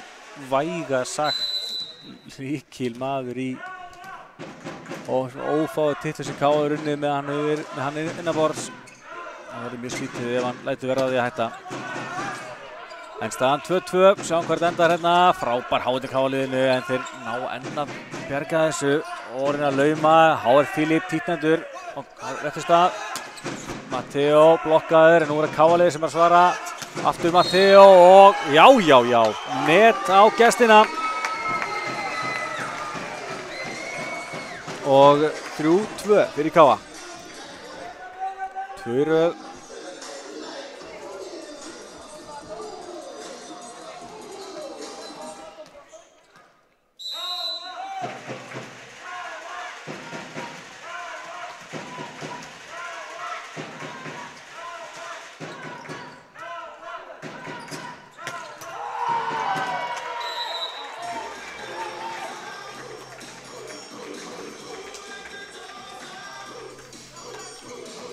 væga sagt lykil maður í og ófáið titlu sem Káa hefur unnið með hann innanborðs. Það verður mjög slítið ef hann lætur verða því að hætta. En staðan 2-2, sjáum hvert endar hérna. Frábær háið í Káa-liðinu en þeir ná enn að bjarga þessu og reyna að lauma. HR Filip títnendur og réttur stað. Mattió blokkaður en nú er Káa-liðið sem er að svara. Aftur Mattió og já, net á gestina. Og 3-2 fyrir Káa. 2 í röð.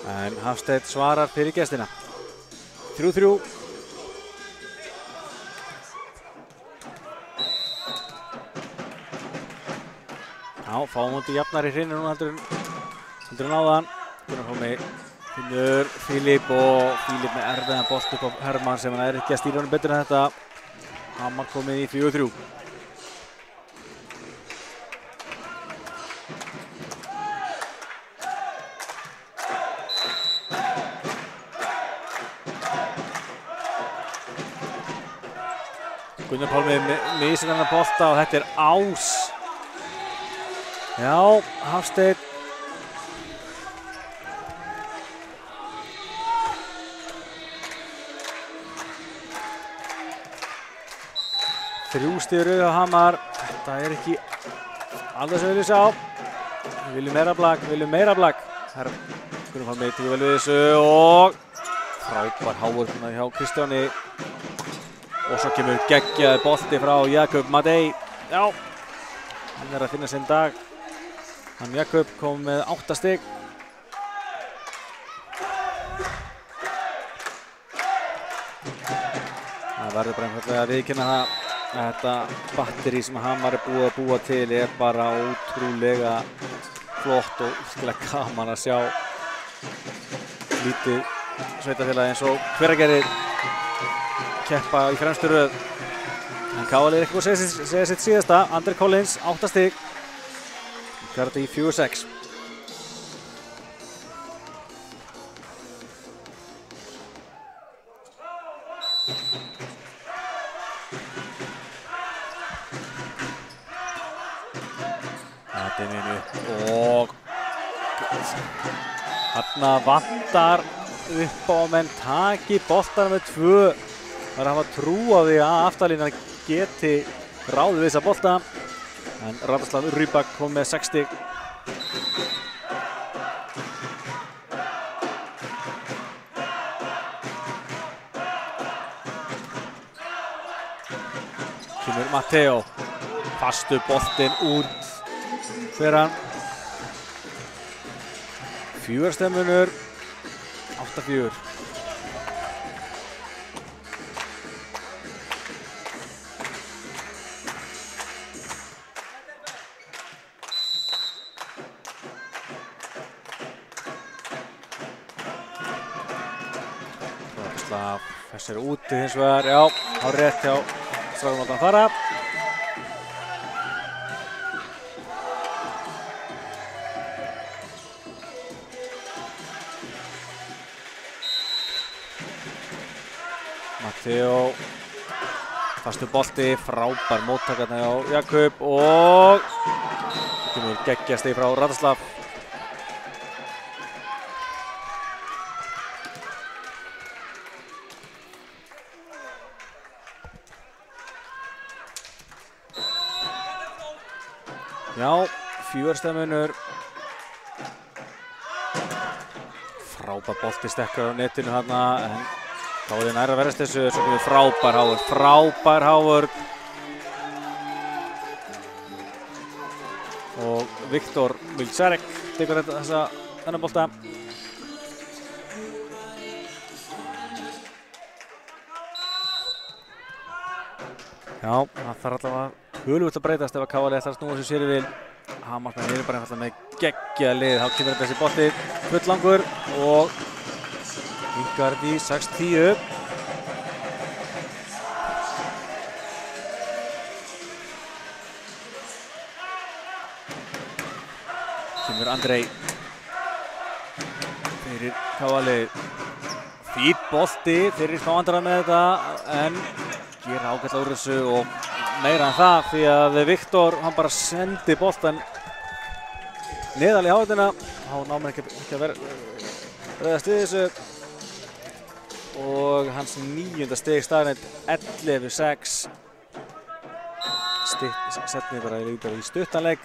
En Hafsteinn svarar fyrir gestina. 3-3. Já, fáum mútið jafnar í hreinu núna heldur en áðan. Finnur Filip og Filip með erfiðan bolt upp á Hermann sem hann er ekki að stýra honum betur en þetta. Hamar komið í 4-3. Gunnar Pálmi misir hann að bolta og þetta er ás. Já, Hafsteinn. Þrjú stig í röð á Hamar. Þetta er ekki alveg sem við viljum sjá. Við viljum meira blagg. Gunnar Pálmi tekur vel við þessu og frábær háurna hjá Kristjáni. Og svo kemur geggjaði bolti frá Jakub Madej. Já, hann að finna sinn dag. Hann Jakub kom með 8 stig. Það verður bara einfaldlega að viðurkenna það. Þetta batteri sem Hamar búið að búa til bara ótrúlega flott og virkilega gaman að sjá lítið sveitafélag eins og Hveragerði keppa í fremstu röð. En KL ekki búið að segja sitt síðasta. Andri Collins 8 stig. Hveragerði í 4-6. Og þarna vantar upp á menn taki boltana með 2. Það er að hafa trú á því að aftalínan geti ráðið við þessa bolta. En Radoslav Rybak kom með 6 stig. Kemur Matteo. Fastu boltinn út. Fyrir hann. 4 stegmunur. 8-4. Radoslav þessir úti hins vegar. Já, á rétt hjá strákum að fara. Matteo, fastu bolti, frábær móttakarna hjá Jakub og kemur geggjast frá Radoslav. Já, 4 stegmunur. Frábær bolti stekkar á netinu þarna en Káði nær að verðast þessu, svo kemur frábær Hávörð. Og Viktor Milčarek tekur þennan bolta. Já, það þarf allavega töluvert að breytast ef að Káli ætlar að snúa þessu sér í vil. Hamarsmenn eru bara einfaldlega með geggjað lið. Þá kemur þessi bolti fulllangur og Vingar í 6-10. Kemur Andrei fyrir KL. Fínn bolti fyrir Andra með þetta en gera ágætlega úr þessu og meira en það því að Viktor hann bara sendi boltan neðal í háðina. Þá námar ekki að verðast við þessu. Og hans 9. stig staðreynd 11-6. Setnið bara í stuttanleik.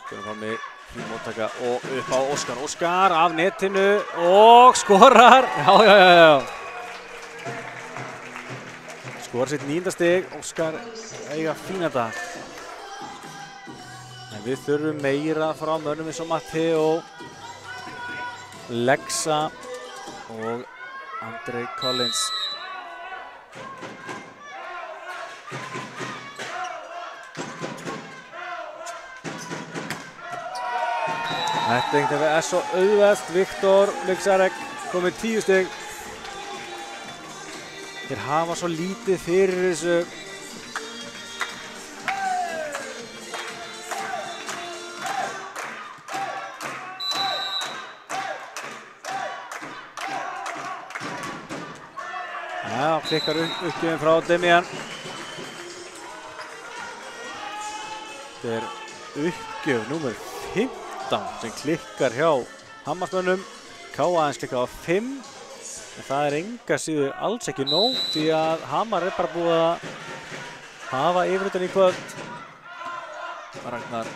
Fyrir fram í móttaka og upp á Óskar af netinu og skorar. Já. Skorar sitt 9. stig. Óskar eiga fína dag. En við þurfum meira frá mönnum eins og Matteo, Lexa og Andri Collins. Þetta er svo auðvelt. Viktor Milčarek komið 10 stig. Þeir hafa svo lítið fyrir þessu. Já, klikkar uppgjöfin frá Demian. Þetta er uppgjöf númer 15 sem klikkar hjá Hamarsmönnum. K.A. aðeins klikkar á 5. En það er enga síður alls ekki nóg því að Hamar er bara búið að hafa yfirhlutan í kvöld. Ragnar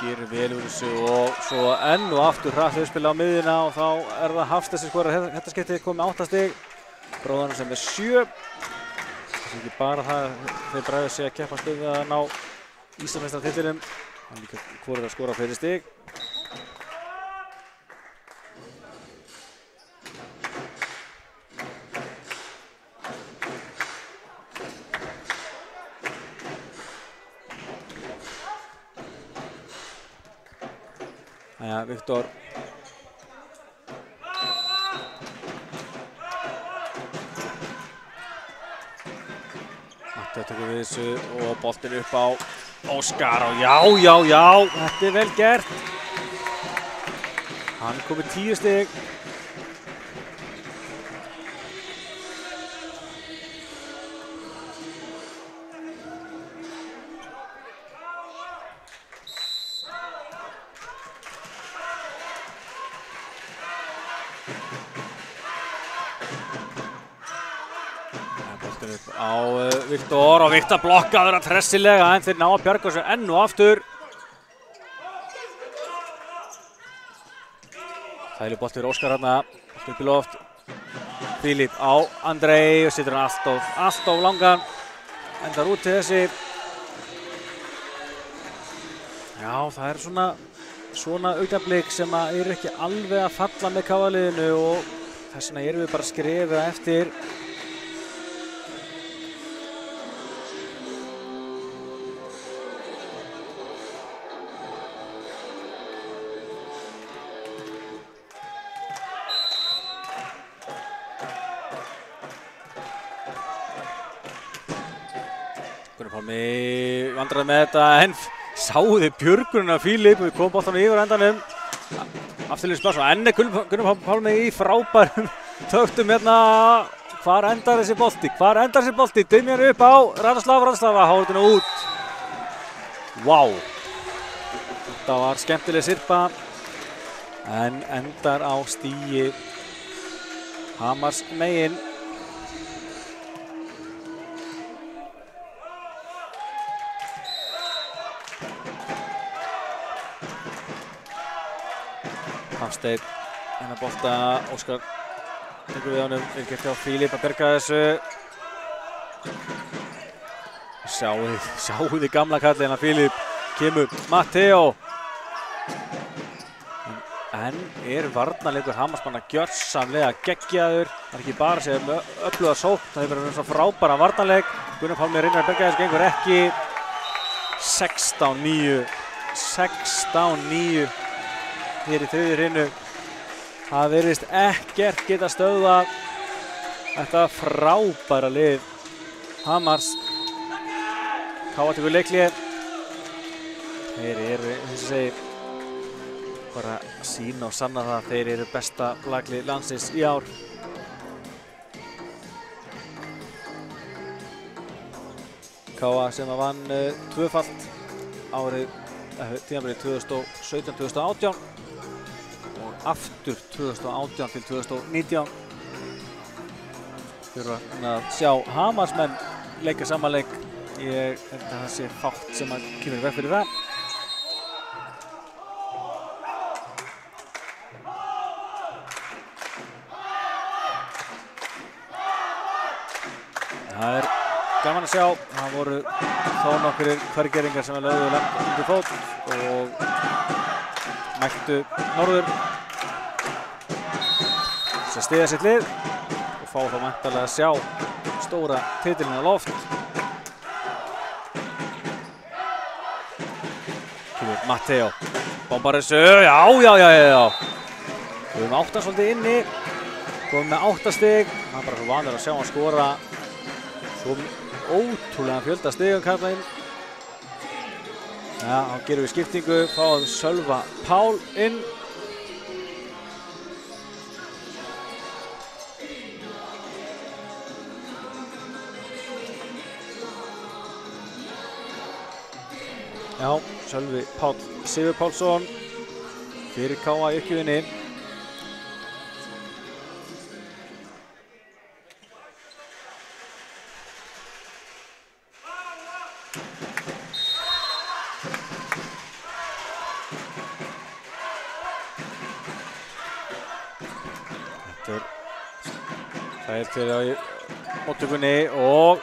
gerir vel úr þessu og svo enn og aftur hratt uppspil á miðjuna og þá er það Hafsteinn sem skorar þetta skiptið, komið með 8 stig. Bróðarinn sem er 7. Það er ekki bara það þeir bræður sig að keppast við að ná Íslandsmeistaratitlinum. Það er líka hvorir að skora fleiri stig. Jæja, Viktor. Matti tekur við þessu og boltinn upp á Óskar og já, þetta er vel gert. Hann kom með 10 stig. Á Viktor og Viktor blokkaður að tressilega en þeir ná að bjarga þessu enn og aftur. Þægilegur bolti fyrir Óskar hérna, upp í loft. Filip á Andrei og setur hann alltof langan. Endar út til þessi. Já, það er svona augnablik sem eru ekki alveg að falla með KA-liðinu og þess vegna erum við bara að skrifa eftir. Vandræði með þetta en sáði björgunina Filip og við komum boltanum yfir endanum. Afturlýs spás og enn er Gunnar Pálmi í frábærum töktum hérna. Hvar endar þessi bolti? Dymjar upp á Radoslav, hálfutinu út. Vá. Þetta var skemmtileg sirpa en endar á stigi Hamars megin. Hafsteinn, hennar bolta, Óskar tekur við honum, gert hjá Filip að berga þessu. Sjáuði gamla kallinn að Filip kemur Matteo. En er varnarleikur Hamarsmanna gjörsamlega geggjaður. Það er ekki bara að segja öfluga sókn, það hefur verið svona frábæran varnarleik. Gunnar Pálmi reynir að berga þessu, gengur ekki. 16-9 hér í þriðju hrynu. Það virðist ekkert geta stöðvað þetta frábæra lið Hamars. KA tekur leikhlé. Þeir eru, eins og segir, bara að sýna og sanna það að þeir eru besta laglið landsins í ár. KA sem að vann tvöfalt tímabilið 2017-2018 og aftur 2018 til 2019. Fyrir að sjá Hamarsmenn leika samanleik. Ég held að það sé fátt sem að kemur í veg fyrir það. Það er gaman að sjá. Það voru þó nokkrir hvergeringar sem lögðu langt undir fót og mættu norður sem stiga sitt lið og fá þá væntanlega að sjá stóra titilinn á loft. Kemur Matteo, bombar þessu, já. Við höfum 8 svolítið inni, komum með 8 stig. Það er bara svo vanur að sjá hann skora svo ótrúlega fjölda stigum kallinn. Já, þá gerum við skiptingu, fáum Sölva Pál inn. Já, Sölvi Páll Sigurpálsson fyrir KA í uppgjöfinni. Það er til á móttökunni og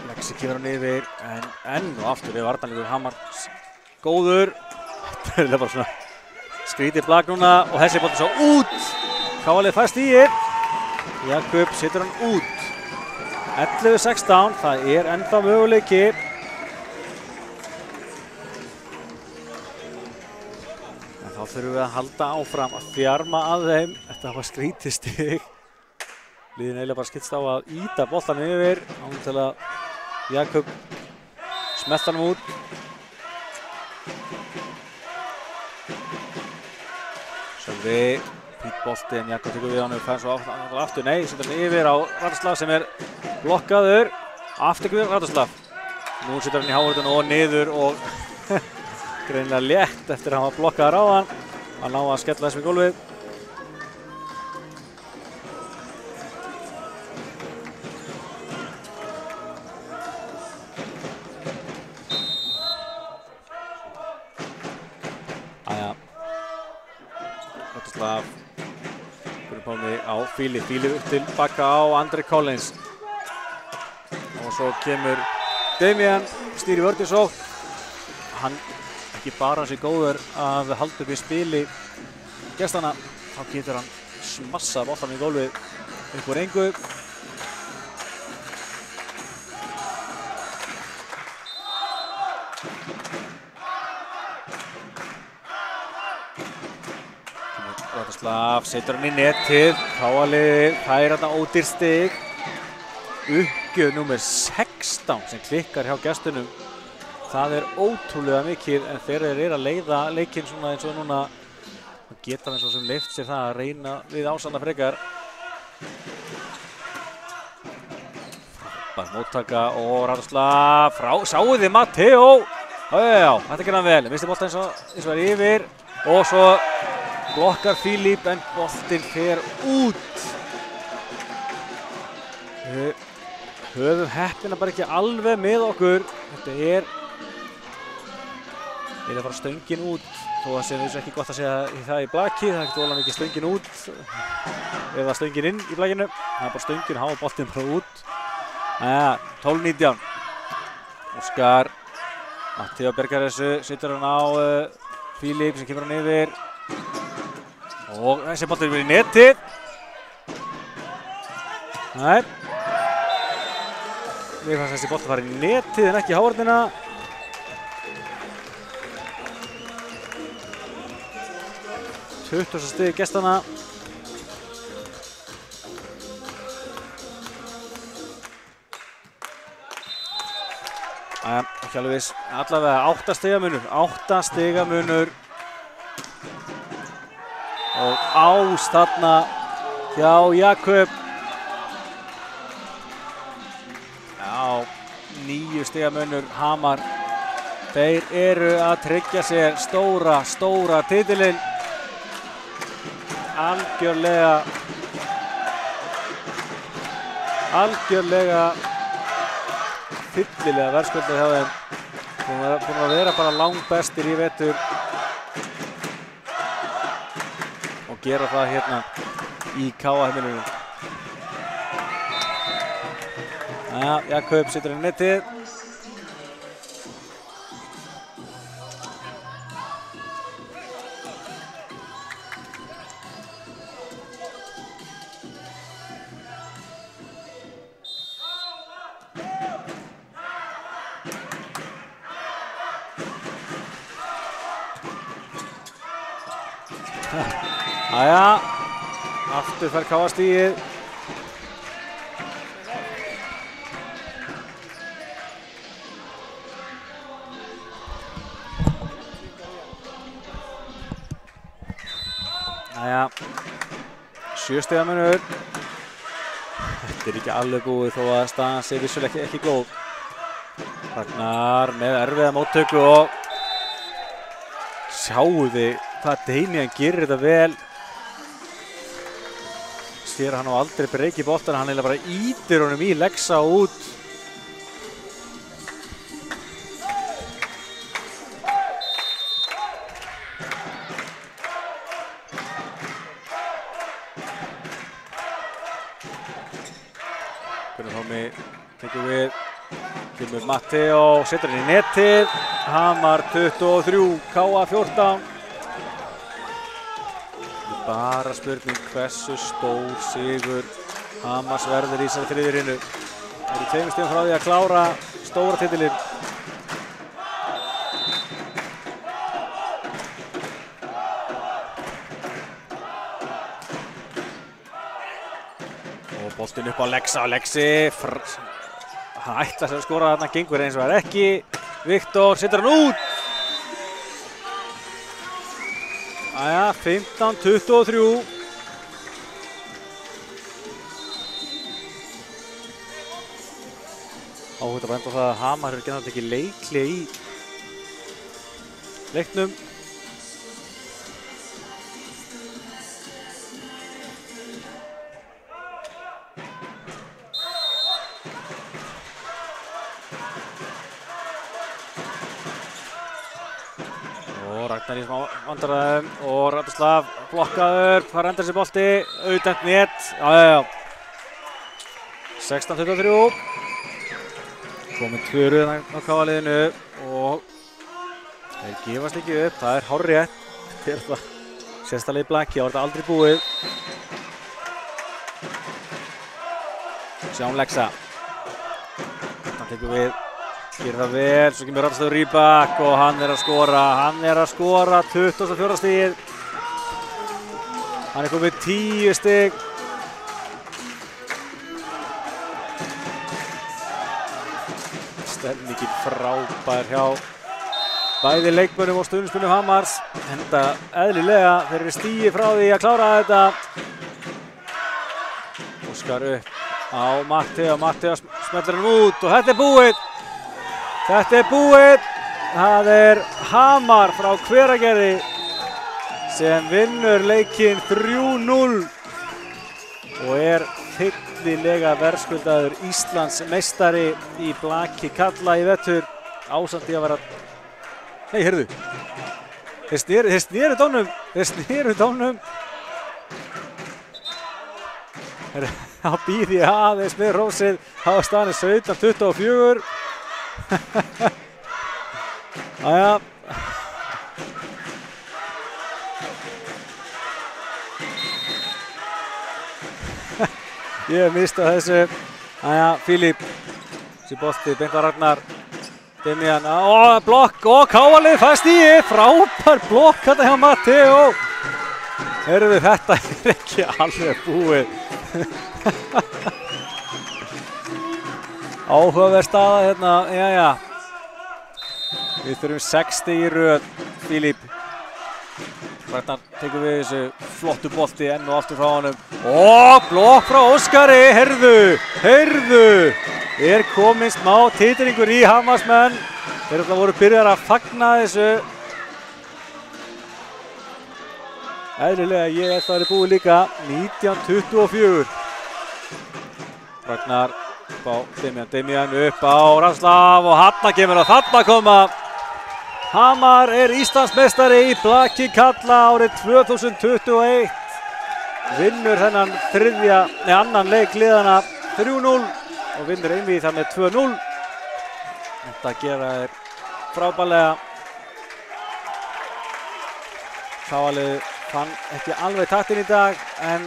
Lexi kemur hann yfir en enn og aftur er varnarleikur Hamar góður. Þetta er bara svona skrítið blak núna og þessi bolti svo út. KA-lið fær stigið. Jakob setur hann út. 11-16, það er ennþá möguleiki. En þá þurfum við að halda áfram að þjarma að þeim. Þetta var skrítið stig. Liðin eiginlega bara skiptist á að ýta boltanum yfir án til að Jakob smelta hann út. Sölvi, fýtt bolti en Jakob tekur við hann og fær svo aftur. Nei, setur hann yfir á Radoslav sem er blokkaður. Aftur við Radoslav. Nú setur hann í hávörðun og niður og greinilega létt eftir að hann var blokkaður á hann. Hann ná að skella þessum í gólfið. Radoslav fyrir Pálmi á Fíli tilbaka á Andri Collins og svo kemur Damian, stýri vörðisókn. Hann ekki bara sér góður að halda upp í spili gestana, þá getur hann smassa boltanum í gólfið upp úr engu. Radoslav setur hann í netið, KA-lið fær þarna ódýrt stig. Uppgjöf númer 16 sem klikkar hjá gestunum. Það er ótrúlega mikið en þegar þeir eru að leiða leikinn svona eins og núna geta þeim svo sem leyft sér það að reyna við Ásanna frekar. Frábær móttaka og Radoslav sáu þið Matteo. Já, þetta gerði hann vel. Misti bolta eins og er yfir og svo blokkar Filip en boltinn fer út. Höfum heppina bara ekki alveg með okkur. Þetta er bara stöngin út. Þó að sem ekki gott að segja það í blaki. Það er ekkert ólega mikið stöngin út. Eða stöngin inn í blakinu. Það er bara stöngin, hafa boltinn bara út. 12-19. Óskar. Matteo bergar þessu. Setur hann á Filip sem kemur hann yfir. Og þessi bolti er verið í netið. Nei. Mér fannst þessi bolti að fara í netið en ekki í hávörðina. Tuttugasta stig gestana. Ekki alveg viss. Allavega 8 stigamunur. 8 stigamunur. Og Ás þarna hjá Jakob. Já, 9 stigamunur Hamar. Þeir eru að tryggja sér stóra titilinn. Algjörlega fyllilega verðskuldað hjá þeim. Búin að vera bara langbestir í vetur. Og gera það hérna í KA-heimilinu. Jakob setur inn netið. Aftur fær KA stigið. Jæja, 7 stiga munur. Þetta er ekki alveg búið þó að staðan sé vissulega ekki góð. Ragnar með erfiða móttöku og sjáu þið hvað Damian gerir þetta vel. Sér hann á aldrei breyki boltan, hann eiginlega bara ýtir honum í Lexa út. Gunnar Pálmi tekur við, kemur Matteo, setur hann í netið, Hamar 23, KA 14. Bara spurning hversu stór sigur Hamars verður í þessari þriðju rinnu. Það eru 2 stigum frá því að klára stóra titilinn. Og boltinn upp á Lexa og Lexi. Hann ætlar sér að skora þarna, gengur eins og það er ekki. Viktor setur hann út. Jæja, 15-23. Áhugt að benda á það að Hamar eru generátt ekki leikli í leiknum. Ragnar í smá vandræðum og Radoslav blokkaður, hvað endar þessi bolti, auðvitað net, já. 16-23, komið 2 röð á KA-liðinu og þeir gefast ekki upp, það er hárrétt, sérstaklega í blaki, þá er þetta aldrei búið. Sjáum Lexa, hann tekur við. Gerir það vel, svo kemur Radoslav Rybak og hann er að skora 24 stigið. Hann er komið 10 stig. Stemningin frábær hjá bæði leikmönnum og stuðningsmönnum Hamars. Enda eðlilega, þeir eru stigi frá því að klára þetta. Óskar upp á Matteo, Matteo smellir hann út og þetta er búið. Þetta er búið, það er Hamar frá Hveragerði sem vinnur leikinn 3-0 og er fyllilega verðskuldaður Íslandsmeistari í blaki karla í vetur ásamt í að vera... Nei, heyrðu, þeir snéru dómnum. Þá býð ég aðeins með rósið, hafa staðið 17-24. Jæja. Ég hef mistað þessu. Jæja, Filip. Þessi bolti, beint á Ragnar. Demian, blokk og KA-lið fæst í. Frábær blokk þetta hjá Matteo. Heyrðu, þetta er ekki alveg búið. Áhugaverð staða hérna, jæja. Við þurfum 60 í röð, Filip. Ragnar tekur við þessu flottu bolti enn og aftur frá honum. Og blokk frá Óskari, heyrðu. Er kominn smá titringur í Hamarsmenn. Þeir voru byrjar að fagna þessu. Eðlilega, ég held að það er búið líka. 19-24. Ragnar upp á Demian upp á Radoslav og þarna kemur það, þarna koma. Hamar er Íslandsmeistari í blaki karla árið 2021. Vinnur þennan annan leik liðana 3-0 og vinnur einvíð það með 2-0. Þetta gera þeir frábærlega. KA-liðið fann ekki alveg taktinn í dag en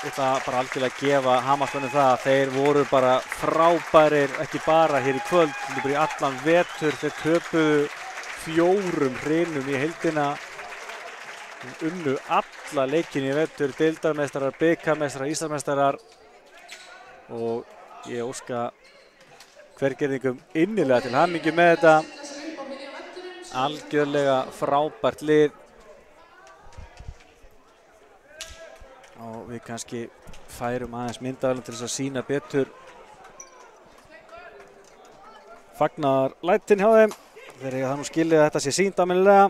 ég ætla bara algjörlega að gefa Hamarsmönnum það að þeir voru bara frábærir, ekki bara hér í kvöld, heldur í allan vetur. Þeir töpuðu 4 hreinum í heildina, unnu alla leikinn í vetur, deildarmeistarar, bikarmeistarar, Íslandsmeistarar og ég óska Hveragerðingum innilega til hamingju með þetta. Algjörlega frábært lið. Og við kannski færum aðeins myndavélar til þess að sýna betur fagnaðarlætin hjá þeim. Þeir eiga það nú skilið að þetta sé sýnt almennilega.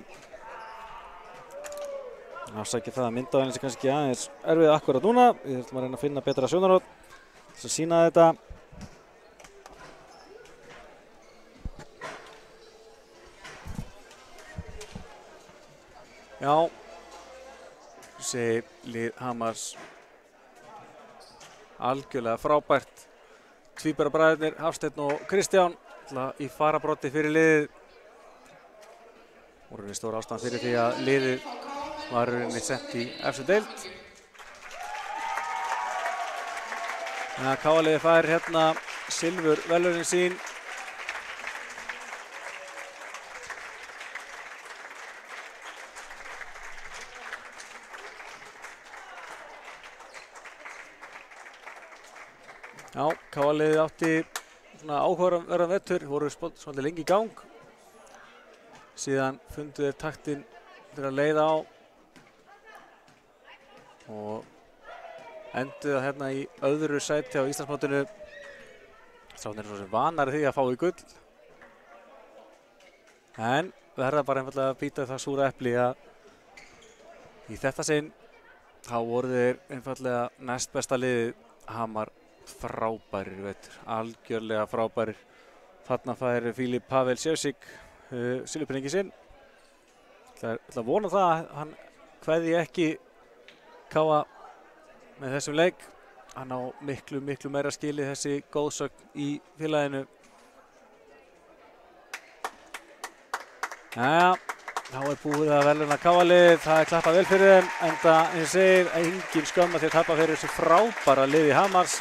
Afsakið það að myndavélin sé kannski aðeins erfið akkurat núna. Við þurfum að reyna að finna betra sjónarhorn til að sýna þetta. Já. Lið Hamars algjörlega frábært. tvíburabræðurnir Hafsteinn og Kristján í farabroddi fyrir liðið. Voru í stóra ástæðan fyrir því að liðið var rauninni sent í efstu deild. En að KA-liðið fær hérna silfurverðlaunin sín. Já, KA-liðið átti svona áhugaverðan vetur, voru svolítið lengi í gang. Síðan fundu þeir taktinn fyrir að leiða á og enduðu hérna í öðru sæti á Íslandsmótinu. Strákarnir eru svo sem vanari því að fá í gull. En verða bara einfaldlega að bíta það súra epli að í þetta sinn þá voru þeir einfaldlega næst besta liðið. Hamar frábærir vetur, algjörlega frábærir. Þarna fær Filip Pavel Sjevsik silfurpeningin sinn. Ég ætla að vona það að hann kveðji ekki KA með þessum leik. Hann á miklu meira skilið þessi góðsögn í félaginu. Jæja, þá er búið að verðlauna KA-lið. Það er klappað vel fyrir þeim, enda eins og segir engin skömm að þeir tapa fyrir þessu frábæra liði Hamars.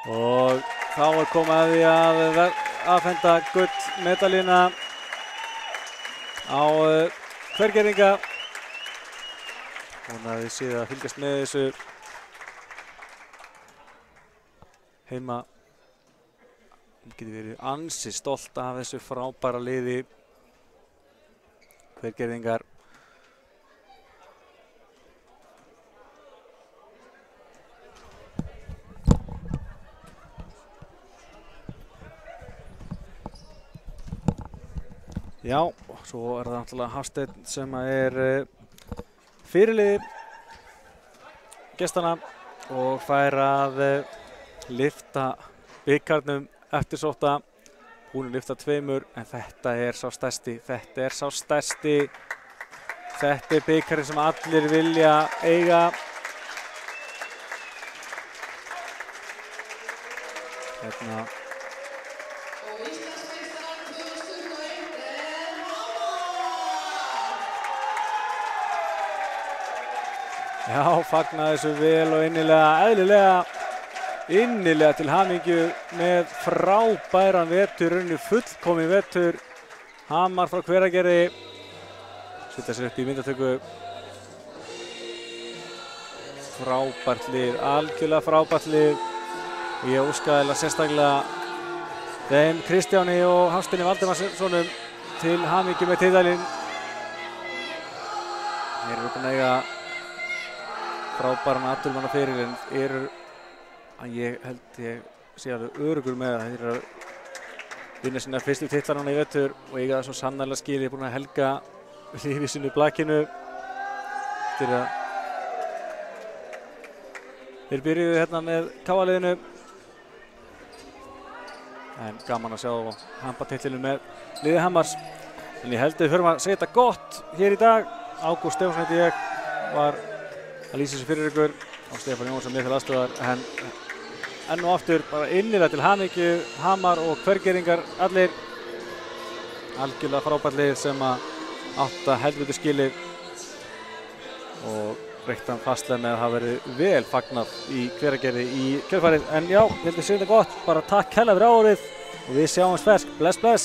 Og þá er komið að því að afhenda gullmedalíuna á Hvergerðinga. Vona að þið séu að fylgjast með þessu heima. Þið getur verið ansi stolt af þessu frábæra liði Hvergerðingar. Já, svo er það náttúrulega Hafsteinn sem er fyrirliði gestana og fær að lyfta bikarnum eftirsótta. Hún er lyfta tveimur, en þetta er sá stærsti. Þetta er bikarinn sem allir vilja eiga. Hérna. Já, fagna þessu vel og innilega til hamingju með frábæran vetur, fullkominn vetur. Hamar frá Hveragerði, setja sér upp í myndatöku. Frábært lið, algjörlega frábært lið. Ég óskaði sérstaklega þeim Kristjáni og Hafsteini Valdimarssonum til hamingju með titilinn. Þeir eru búin að eiga frábæran atvinnumanna fyrir, en eru að ég held ég sé alveg öruggur með að þeir eru að vinna sína fyrstu titlarna í vetur og eiga það svo sannarlega skil. Ég er búin að helga lífi sínu blakinu eftir að þeir byrjuðu hérna með KA-liðinu, en gaman að sjá handboltatitlinum með liði Hamars. En ég held að við förum að segja þetta gott hér í dag. Ágúst Stefánsson heiti ég, var að lýsa þessu fyrir ykkur og Stefán Jónsson mér til aðstöðar. En enn og aftur bara innilega til hamingju Hamar og Hvergerðingar allir. Algjörlega frábært lið sem átt að helviti skilið og reikna fastlega með að hafa verið vel fagnað í Hveragerði í kjölfarið. En já, ég held að segja þetta gott. Bara takk hella fyrir árið og við sjáumst fersk. Bless, bless!